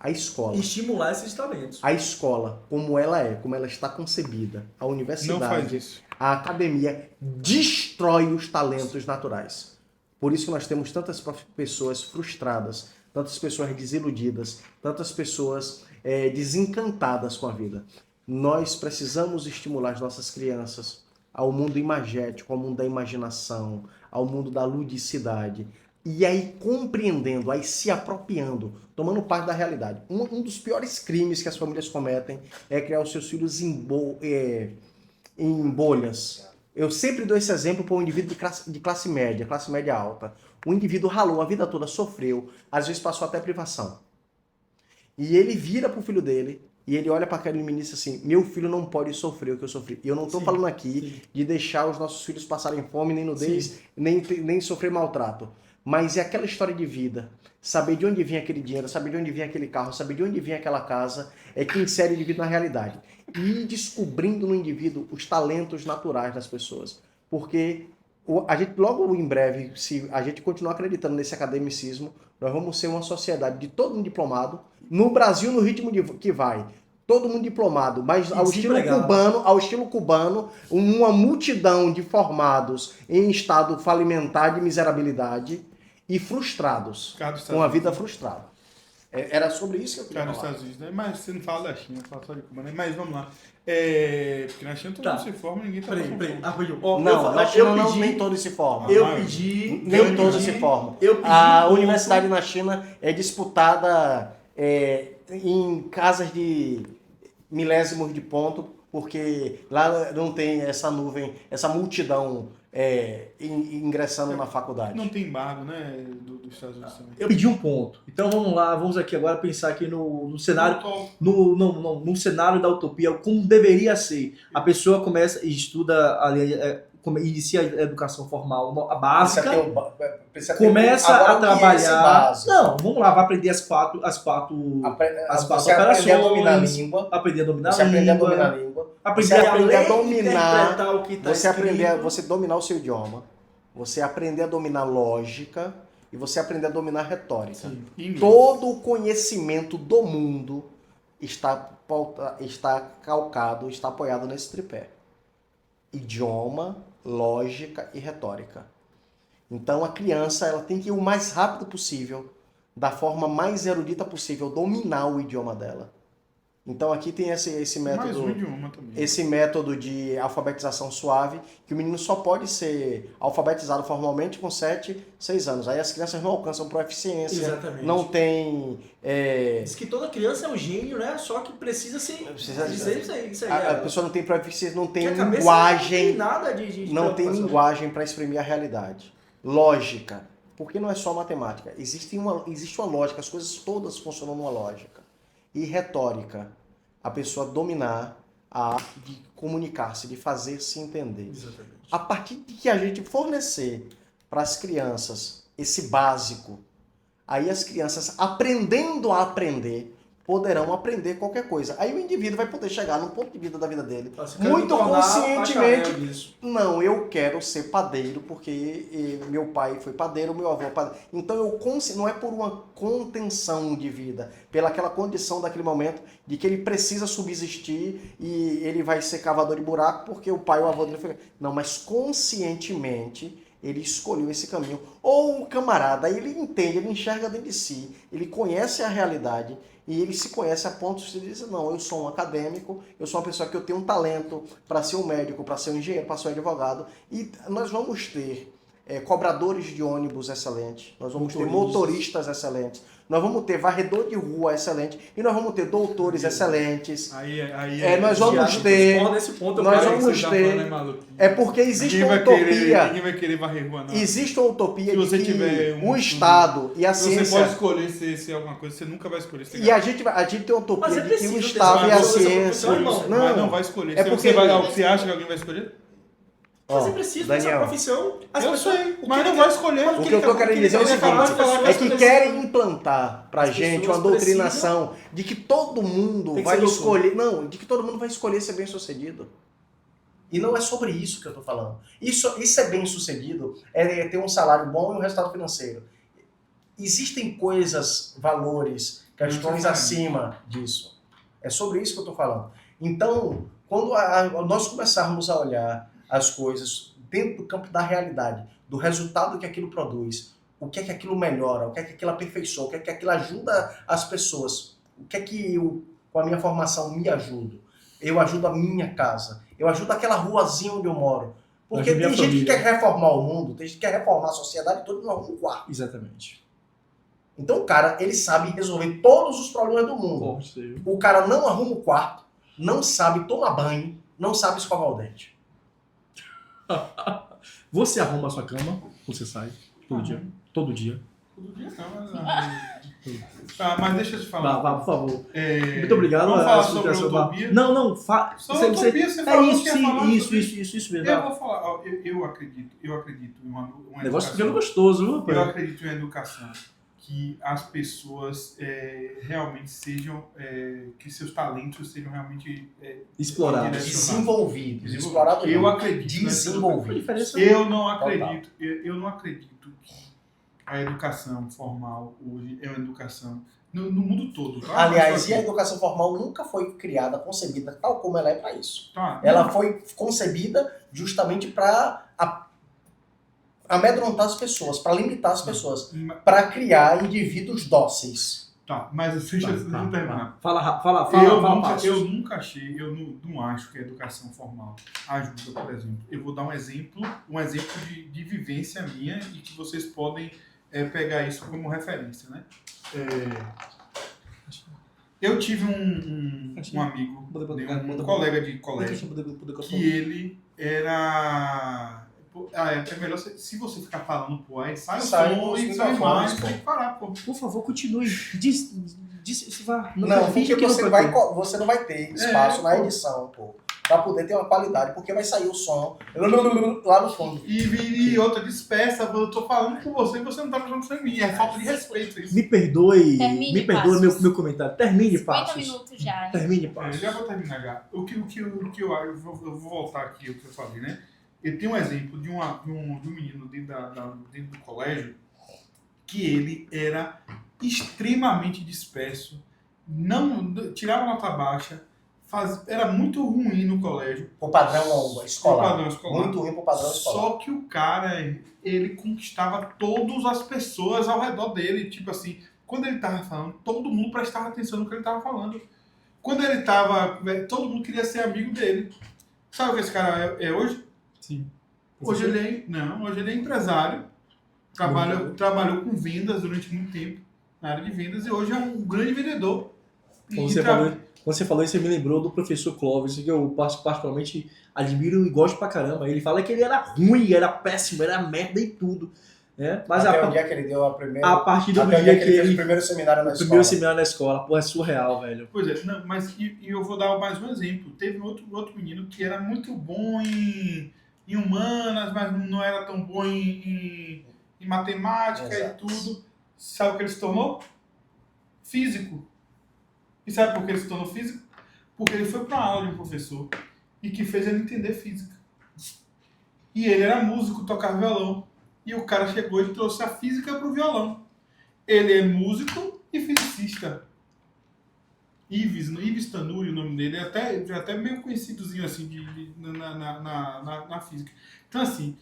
A escola, estimular esses talentos. como ela é, como ela está concebida, a Não faz universidade, isso. a academia destrói os talentos naturais. Por isso que nós temos tantas pessoas frustradas, tantas pessoas desiludidas, tantas pessoas desencantadas com a vida. Nós precisamos estimular as nossas crianças ao mundo imagético, ao mundo da imaginação, ao mundo da ludicidade. E aí compreendendo, aí se apropriando, tomando parte da realidade. Um dos piores crimes que as famílias cometem é criar os seus filhos em bolhas. Eu sempre dou esse exemplo para um indivíduo de classe média alta. O indivíduo ralou a vida toda, sofreu, às vezes passou até privação. E ele vira pro filho dele e ele olha para aquele menino e diz assim: meu filho não pode sofrer o que eu sofri. E eu não estou Sim, falando aqui de deixar os nossos filhos passarem fome, nem nudez, nem sofrer maltrato. Mas é aquela história de vida. Saber de onde vinha aquele dinheiro, saber de onde vinha aquele carro, saber de onde vinha aquela casa, é que insere o indivíduo na realidade. E ir descobrindo no indivíduo os talentos naturais das pessoas. Porque a gente, logo em breve, se a gente continuar acreditando nesse academicismo, nós vamos ser uma sociedade de todo mundo diplomado. No Brasil, no ritmo que vai. Todo mundo diplomado, mas ao estilo cubano, uma multidão de formados em estado falimentar de miserabilidade e frustrados, com a vida frustrada. Era sobre isso que eu queria Cara, nos falar. Estados Unidos, né? Mas você não fala da China, fala só de Cuba, né? Mas vamos lá. Porque na China todo mundo se forma, ninguém tá Peraí, passando fome. rapidinho. Ó, Não, na eu China pedi- nem todos se formam. Eu pedi... Nem todos se formam. Eu pedi A um universidade na China é disputada em casas de milésimos de ponto, porque lá não tem essa nuvem, essa multidão ingressando na faculdade. Não tem embargo, né? Dos Estados Unidos também. Eu pedi um ponto. Então vamos lá, vamos aqui agora pensar aqui no cenário, no cenário da utopia, como deveria ser. A pessoa começa e estuda ali, inicia a educação formal, a básica, Precisa ter começa agora, a o que é esse trabalhar. básico? Não, vamos lá, vai aprender as quatro Você operações, aprender a dominar a língua. aprender a dominar Você a aprender a língua, dominar a língua. aprender Você aprender a dominar. interpretar o que tá Você aprender, escrito. você dominar o seu idioma. Você aprender a dominar lógica e você aprender a dominar retórica. Inglês. Todo o conhecimento do mundo está calcado, está apoiado nesse tripé. Idioma, lógica e retórica. Então a criança ela tem que ir o mais rápido possível, da forma mais erudita possível, dominar o idioma dela. Então aqui tem esse método. Mais um idioma também. Esse método de alfabetização suave, que o menino só pode ser alfabetizado formalmente com 7, 6 anos. Aí as crianças não alcançam proficiência, Exatamente. não tem... Diz que toda criança é um gênio, né? Só que precisa se Precisa dizer isso aí. A pessoa não tem proficiência, não tem Porque a cabeça linguagem, não tem nada de não tem preocupação. linguagem para exprimir a realidade. Lógica, porque não é só matemática. Existe uma lógica, as coisas todas funcionam numa lógica. E retórica, a pessoa dominar a arte de comunicar-se, de fazer-se entender. Exatamente. A partir de que a gente fornecer para as crianças esse básico, aí as crianças aprendendo a aprender, poderão aprender qualquer coisa. Aí o indivíduo vai poder chegar num ponto de vida da vida dele, muito conscientemente. Não, eu quero ser padeiro porque meu pai foi padeiro, meu avô padeiro. Então não é por uma contenção de vida, pela aquela condição daquele momento de que ele precisa subsistir e ele vai ser cavador de buraco porque o pai ou o avô dele foi... Não, mas conscientemente ele escolheu esse caminho. Ou um camarada, ele entende, ele enxerga dentro de si, ele conhece a realidade e ele se conhece a ponto de dizer, não, eu sou um acadêmico, eu sou uma pessoa que eu tenho um talento para ser um médico, para ser um engenheiro, para ser um advogado. E nós vamos ter cobradores de ônibus excelentes, nós vamos ter motoristas excelentes, nós vamos ter varredor de rua excelente e nós vamos ter doutores excelentes. Nós vamos ter... É porque existe uma utopia. Ninguém vai querer varrer rua, não. Existe uma utopia se você de que tiver o Estado e a ciência... Você pode escolher ser alguma coisa, você nunca vai escolher ser. E a gente tem uma utopia de que o preciso Estado e a ter ciência... Mas não vai escolher. É porque... Você acha que alguém vai escolher? Mas é preciso dessa profissão. Eu sei, mas não vai escolher. O que eu tô querendo dizer é o seguinte, é que querem implantar pra gente uma doutrinação de que todo mundo vai escolher... Não, de que todo mundo vai escolher ser bem-sucedido. E não é sobre isso que eu tô falando. Isso é bem-sucedido, é ter um salário bom e um resultado financeiro. Existem coisas, valores, questões acima disso. É sobre isso que eu tô falando. Então, quando nós começarmos a olhar as coisas dentro do campo da realidade, do resultado que aquilo produz, o que é que aquilo melhora, o que é que aquilo aperfeiçoa, o que é que aquilo ajuda as pessoas, o que é que eu, com a minha formação, me ajudo. Eu ajudo a minha casa, eu ajudo aquela ruazinha onde eu moro. Porque tem gente que quer reformar o mundo, tem gente que quer reformar a sociedade toda num quarto. Exatamente. Então o cara, ele sabe resolver todos os problemas do mundo. O cara não arruma o quarto, não sabe tomar banho, não sabe escovar o dente. Você arruma a sua cama, você sai todo dia. Todo dia. Todo dia não, mas... Tá, mas deixa eu te falar. Vá, por favor. Muito obrigado. Vamos falar sobre a utopia? Não. Sobre utopia, você falou que ia falar isso mesmo. Eu vou falar, eu acredito em uma negócio educação. ficando gostoso, viu, rapaz? Eu acredito em uma educação que as pessoas realmente sejam, que seus talentos sejam realmente explorados, desenvolvidos, explorados. Eu acredito. Desenvolvidos. Eu não acredito que a educação formal hoje é uma educação no mundo todo. Tá? Aliás, e a educação formal nunca foi criada, concebida tal como ela é para isso. Tá. Ela foi concebida justamente para amedrontar as pessoas, para limitar as pessoas, para criar indivíduos dóceis. Tá, mas deixa eu terminar. Fala. Eu nunca achei, eu não acho que a educação formal ajuda, por exemplo. Eu vou dar um exemplo de vivência minha e que vocês podem pegar isso como referência, né? Eu tive um amigo, um colega de colégio, que ele era... É melhor se você ficar falando, pô, aí sai o som e sai mais, tem que parar, pô. Por favor, continue. Não, porque você não vai ter espaço na edição, pô. para poder ter uma qualidade, porque vai sair o som lá no fundo. E outra dispersa, eu tô falando com você e você não tá prestando atenção em mim. É falta de respeito isso. Me perdoe Termine, meu comentário. Termine, 50 Passos. minutos já. Termine, Eu Passos. já vou terminar já. O que eu vou voltar aqui o que eu falei, né? Eu tenho um exemplo de um menino dentro do colégio que ele era extremamente disperso, não tirava nota baixa, era muito ruim no colégio. O padrão escolar. Muito ruim pro padrão escolar. Só que o cara, ele conquistava todas as pessoas ao redor dele. Tipo assim, quando ele tava falando, todo mundo prestava atenção no que ele tava falando. Quando ele tava, todo mundo queria ser amigo dele. Sabe o que esse cara é hoje? Sim. Hoje ele é empresário. Trabalhou com vendas durante muito tempo, na área de vendas, e hoje é um grande vendedor. Quando você falou isso, você me lembrou do professor Clóvis, que eu particularmente admiro e gosto pra caramba. Ele fala que ele era ruim, era péssimo, era merda e tudo. Né? Mas até o dia que ele deu a partir do dia dia que ele fez o primeiro seminário na escola. Primeiro seminário na escola, pô, é surreal, velho. Pois é, não, mas eu vou dar mais um exemplo. Teve outro menino que era muito bom em humanas, mas não era tão bom em matemática. Exato. E tudo. Sabe o que ele se tornou? Físico. E sabe por que ele se tornou físico? Porque ele foi para uma aula de um professor e que fez ele entender física. E ele era músico, tocava violão. E o cara chegou e trouxe a física para o violão. Ele é músico e fisicista. Ives Tanuri, o nome dele, é até meio conhecidozinho assim na física. Então, assim,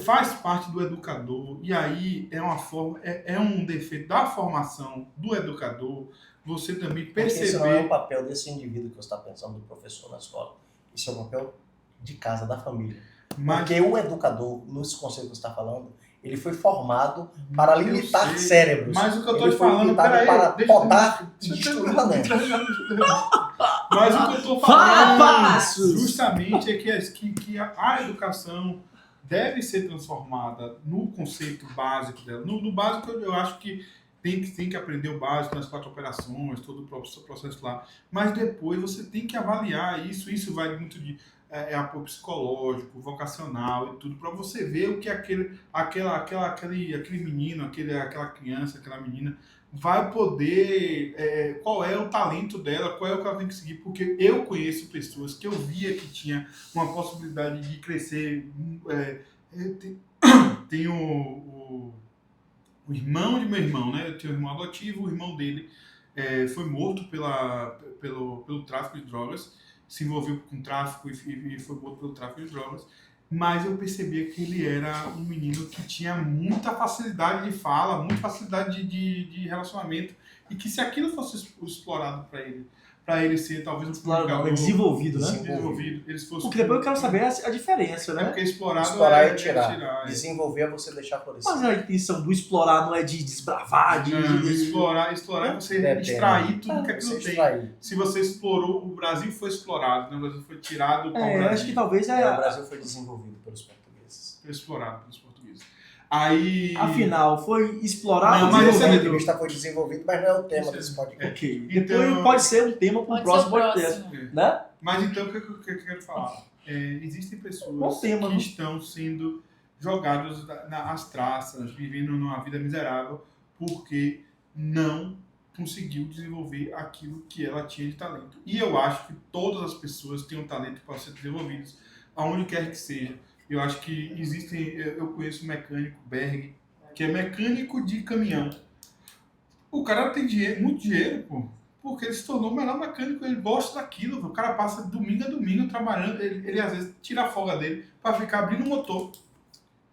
faz parte do educador, e aí é uma forma, é um defeito da formação do educador, você também perceber... Porque esse não é o papel desse indivíduo que você está pensando, do professor na escola. Isso é o papel de casa, da família. Porque o educador, nesse conceito que você está falando, ele foi formado para limitar cérebros. Mas o que eu estou te falando, peraí, para podar e destruir lá dentro. Mas o que eu estou falando justamente é que a educação deve ser transformada no conceito básico dela. No básico, eu acho que tem que aprender o básico nas 4 operações, todo o processo lá. Mas depois você tem que avaliar isso. Isso vai muito de apoio psicológico, vocacional e tudo, para você ver o que aquele menino, aquela criança, aquela menina vai poder, qual é o talento dela, qual é o que ela tem que seguir, porque eu conheço pessoas que eu via que tinha uma possibilidade de crescer. Tem o irmão de meu irmão, né? Eu tenho um irmão adotivo, o irmão dele foi morto pelo tráfico de drogas, se envolveu com tráfico e foi morto pelo tráfico de drogas, mas eu percebia que ele era um menino que tinha muita facilidade de fala, muita facilidade de relacionamento, e que se aquilo fosse explorado para ele ser talvez um comunicador desenvolvido, né? Eles fossem. Porque depois eu quero saber a diferença, né? Porque explorar é tirar. Desenvolver é você deixar florescer. Mas a intenção do explorar não é de desbravar, explorar é você extrair tudo que aquilo tem. Se você explorou, o Brasil foi explorado, né? O Brasil foi tirado do eu acho que talvez o Brasil foi desenvolvido pelos portugueses. Foi explorado pelos portugueses. Aí... Afinal, foi explorado. Não, mas essa entrevista foi desenvolvido, mas não é o tema desse podcast. Ok. Então, depois pode ser um tema para o próximo podcast. Né? Mas então, o que eu quero falar? Existem pessoas que estão sendo jogadas nas traças, vivendo numa vida miserável, porque não conseguiu desenvolver aquilo que ela tinha de talento. E eu acho que todas as pessoas têm um talento para ser desenvolvidos, aonde quer que seja. Eu acho que eu conheço um mecânico, Berg, que é mecânico de caminhão. O cara tem muito dinheiro, pô, porque ele se tornou o melhor mecânico, ele gosta daquilo, pô. O cara passa domingo a domingo trabalhando, ele às vezes tira a folga dele para ficar abrindo o motor.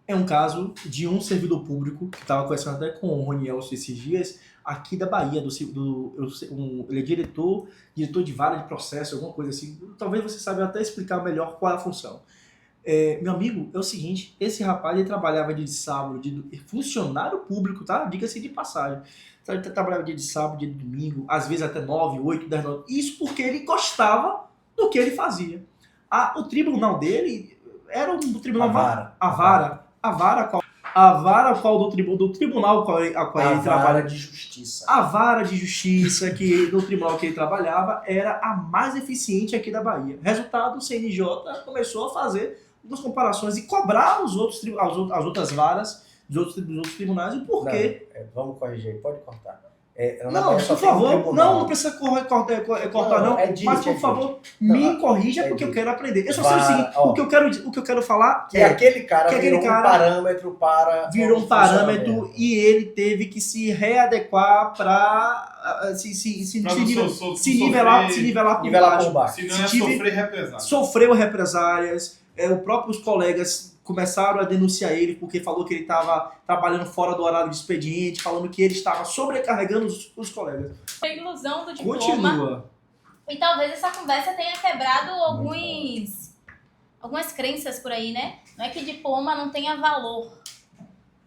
É um caso de um servidor público, que estava conversando até com o Roniel esses dias, aqui da Bahia, ele é diretor de vara de processo, alguma coisa assim. Talvez você saiba até explicar melhor qual é a função. Meu amigo, é o seguinte, esse rapaz ele trabalhava dia de sábado, funcionário público, tá? Diga-se de passagem. Ele trabalhava dia de sábado, dia de domingo, às vezes até 9, 8, 10, 9. Isso porque ele gostava do que ele fazia. O tribunal dele era um tribunal... A vara. a vara qual do tribunal a qual ele trabalha, de justiça. a vara de justiça que do tribunal que ele trabalhava era a mais eficiente aqui da Bahia. Resultado, o CNJ começou a fazer duas comparações e cobrar as outras varas dos outros tribunais. E por quê? Vamos corrigir, pode cortar. Não, por favor, não precisa cortar, não. Mas, por favor, me corrija porque eu quero aprender. Eu só sei o seguinte, o que eu quero falar que aquele cara virou um parâmetro para... Virou um parâmetro e ele teve que se readequar para se nivelar por baixo. Se não é sofrer represálias. Sofreu represálias, os próprios colegas começaram a denunciar ele porque falou que ele estava trabalhando fora do horário de expediente, falando que ele estava sobrecarregando os colegas. A ilusão do diploma. Continua. E talvez essa conversa tenha quebrado algumas crenças por aí, né? Não é que diploma não tenha valor,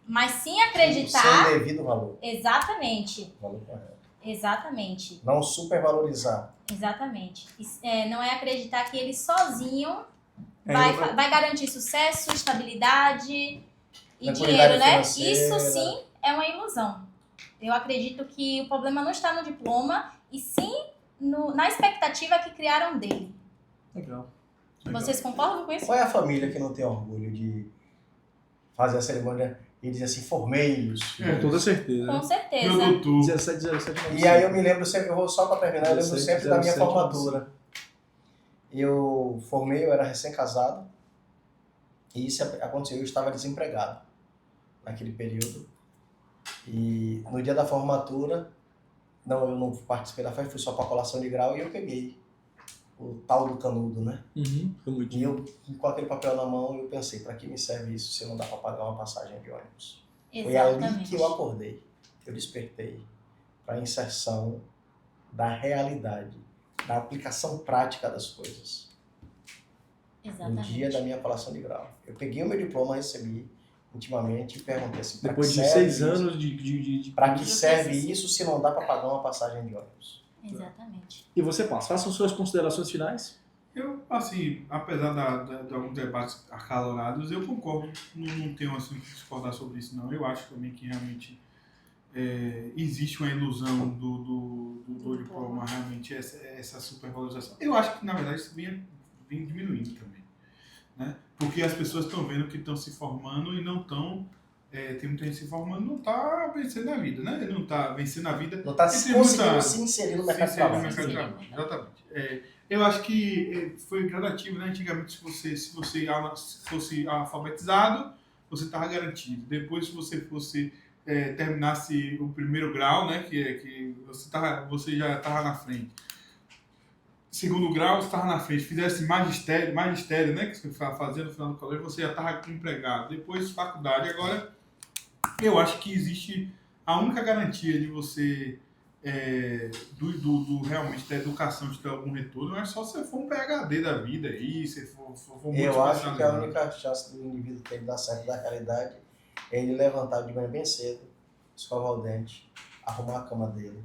mas sim acreditar... Sem devido valor. Exatamente. Valor correto. Exatamente. Não supervalorizar. Exatamente. Não é acreditar que ele sozinho vai garantir sucesso, estabilidade e dinheiro, né? Isso sim é uma ilusão. Eu acredito que o problema não está no diploma e sim na expectativa que criaram dele. Legal. Vocês concordam com isso? Qual é a família que não tem orgulho de fazer a cerimônia e dizer assim, formei isso? Com toda certeza. Com certeza. Meu doutor. 17. E aí eu me lembro sempre, eu vou só para terminar, eu lembro sempre da minha formatura. Eu formei, eu era recém-casado, e isso aconteceu, eu estava desempregado naquele período. E no dia da formatura, eu não participei da festa, fui só para a colação de grau e eu peguei o tal do canudo, né? E eu, com aquele papel na mão, eu pensei, para que me serve isso se não dá para pagar uma passagem de ônibus? Exatamente. Foi ali que eu acordei, eu despertei para a inserção da realidade, da aplicação prática das coisas. Exatamente. No dia da minha colação de grau. Eu peguei o meu diploma, recebi intimamente e perguntei assim, depois de 6 anos de... Para que serve isso se não dá para pagar uma passagem de ônibus? Exatamente. E você passa? Façam suas considerações finais. Eu, assim, apesar de alguns debates acalorados, eu concordo. Não tenho assim que discordar sobre isso, não. Eu acho também que realmente existe uma ilusão do diploma, realmente essa supervalorização. Eu acho que, na verdade, isso vem diminuindo também, né? Porque as pessoas estão vendo que estão se formando e não estão... tem muita gente se formando e não está vencendo a vida, né? Não está vencendo a vida. Não está conseguindo se inserir no mercado de trabalho. Exatamente. Eu acho que foi gradativo, né? Antigamente, se você fosse alfabetizado, você estava garantido. Depois, se você fosse terminasse o primeiro grau, né? Que você já estava na frente. Segundo grau, você estava na frente. Fizesse magistério, né? Que você fazia no final do colégio, você já estava empregado. Depois, faculdade. Agora, eu acho que existe a única garantia de você, realmente, da educação, de ter algum retorno, não é só se você for um PhD da vida aí, se for muito eu acho que a única chance do indivíduo ter de dar certo da realidade é ele levantar de manhã bem cedo, escovar o dente, arrumar a cama dele,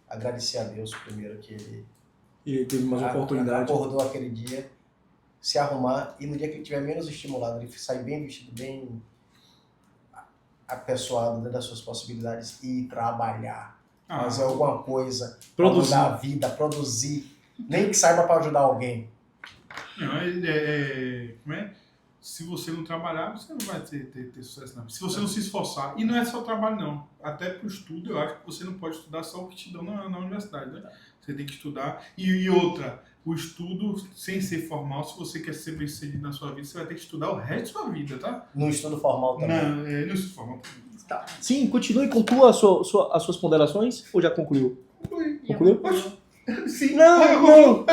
agradecer a Deus primeiro que ele teve mais oportunidade. Acordou aquele dia, se arrumar e no dia que ele estiver menos estimulado, ele sair bem vestido, bem apessoado dentro das suas possibilidades e trabalhar, fazer alguma coisa, produzir a vida, produzir, nem que saiba para ajudar alguém. Não, como é? Se você não trabalhar, você não vai ter sucesso, não. Se você não se esforçar, e não é só trabalho, não. Até para o estudo, eu acho que você não pode estudar só o que te dão na universidade, né? Você tem que estudar. E outra, o estudo, sem ser formal, se você quer ser bem-sucedido na sua vida, você vai ter que estudar o resto da sua vida, tá? No estudo formal também. No estudo formal também. Tá. Sim, continue, conclua as suas ponderações, ou já concluiu? Concluiu? Sim. Não.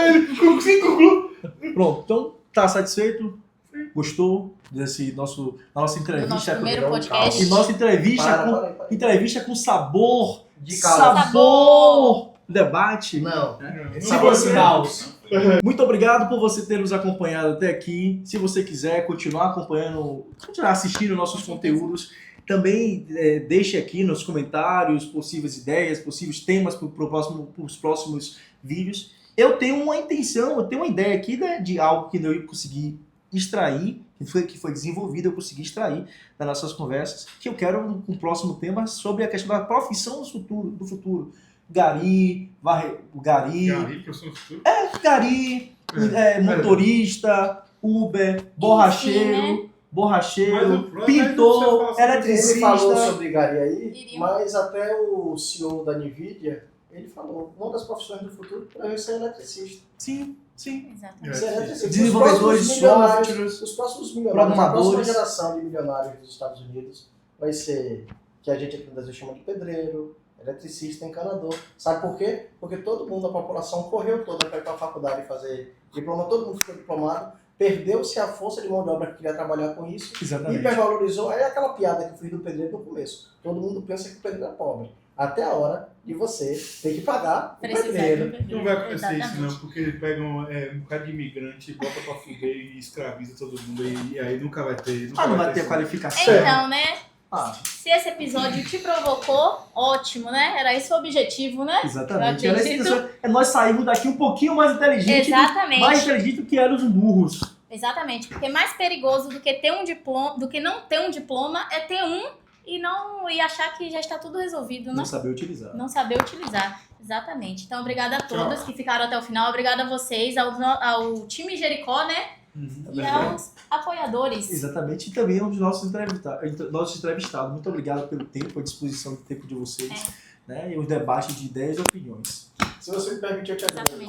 Sim, concluiu. Pronto, então, tá satisfeito? Gostou desse nossa entrevista? Nosso primeiro podcast. E nossa entrevista com sabor de caos. Sabor debate. Não. Se você caos. Muito obrigado por você ter nos acompanhado até aqui. Se você quiser continuar acompanhando, continuar assistindo nossos conteúdos, também deixe aqui nos comentários possíveis ideias, possíveis temas para os próximos vídeos. Eu tenho uma intenção, eu tenho uma ideia aqui de algo que eu consegui extrair, que foi desenvolvida, eu consegui extrair das nossas conversas, que eu quero um próximo tema sobre a questão da profissão do futuro. Gari, professor do futuro? Gari, motorista, Uber, borracheiro, pintor, Ele eletricista. falou sobre Gari aí, Iriam. mas até o CEO da NVIDIA, ele falou, uma das profissões do futuro para ser eletricista. Sim. Exatamente. Ser eletricista. Desenvolvedores de softwares, os próximos milionários, a programadores. próxima geração de milionários dos Estados Unidos vai ser, que a gente aqui no Brasil chama de pedreiro, eletricista, encanador. Sabe por quê? Porque todo mundo, a população, correu toda para ir para a faculdade fazer diploma, todo mundo ficou diplomado, perdeu-se a força de mão de obra que queria trabalhar com isso, Exatamente. hipervalorizou. Aí é aquela piada que eu fiz do pedreiro no começo. Todo mundo pensa que o pedreiro é pobre. Até a hora de você ter que pagar o pedreiro. Não vai acontecer isso não, porque eles pegam um bocado de imigrante, bota pra fuder e escraviza todo mundo e aí nunca vai ter. Não vai ter isso. qualificação. Então, né? Ah, Se esse episódio te provocou, ótimo, né? Era esse o objetivo, né? exatamente. Eu acredito. É nós sairmos daqui um pouquinho mais inteligente, Exatamente. mais inteligente do que eram os burros. Exatamente, porque mais perigoso do que ter um diploma, do que não ter um diploma é ter um e achar que já está tudo resolvido, né? Não saber utilizar. Não saber utilizar. Exatamente. Então, obrigada a todos que ficaram até o final. Obrigada a vocês, ao time Jericó, né? E aos apoiadores. Exatamente. E também aos nossos entrevistados. Muito obrigado pelo tempo, a disposição do tempo de vocês. Né? E os debates de ideias e opiniões. Se você me permitir, eu te ajudo. Exatamente.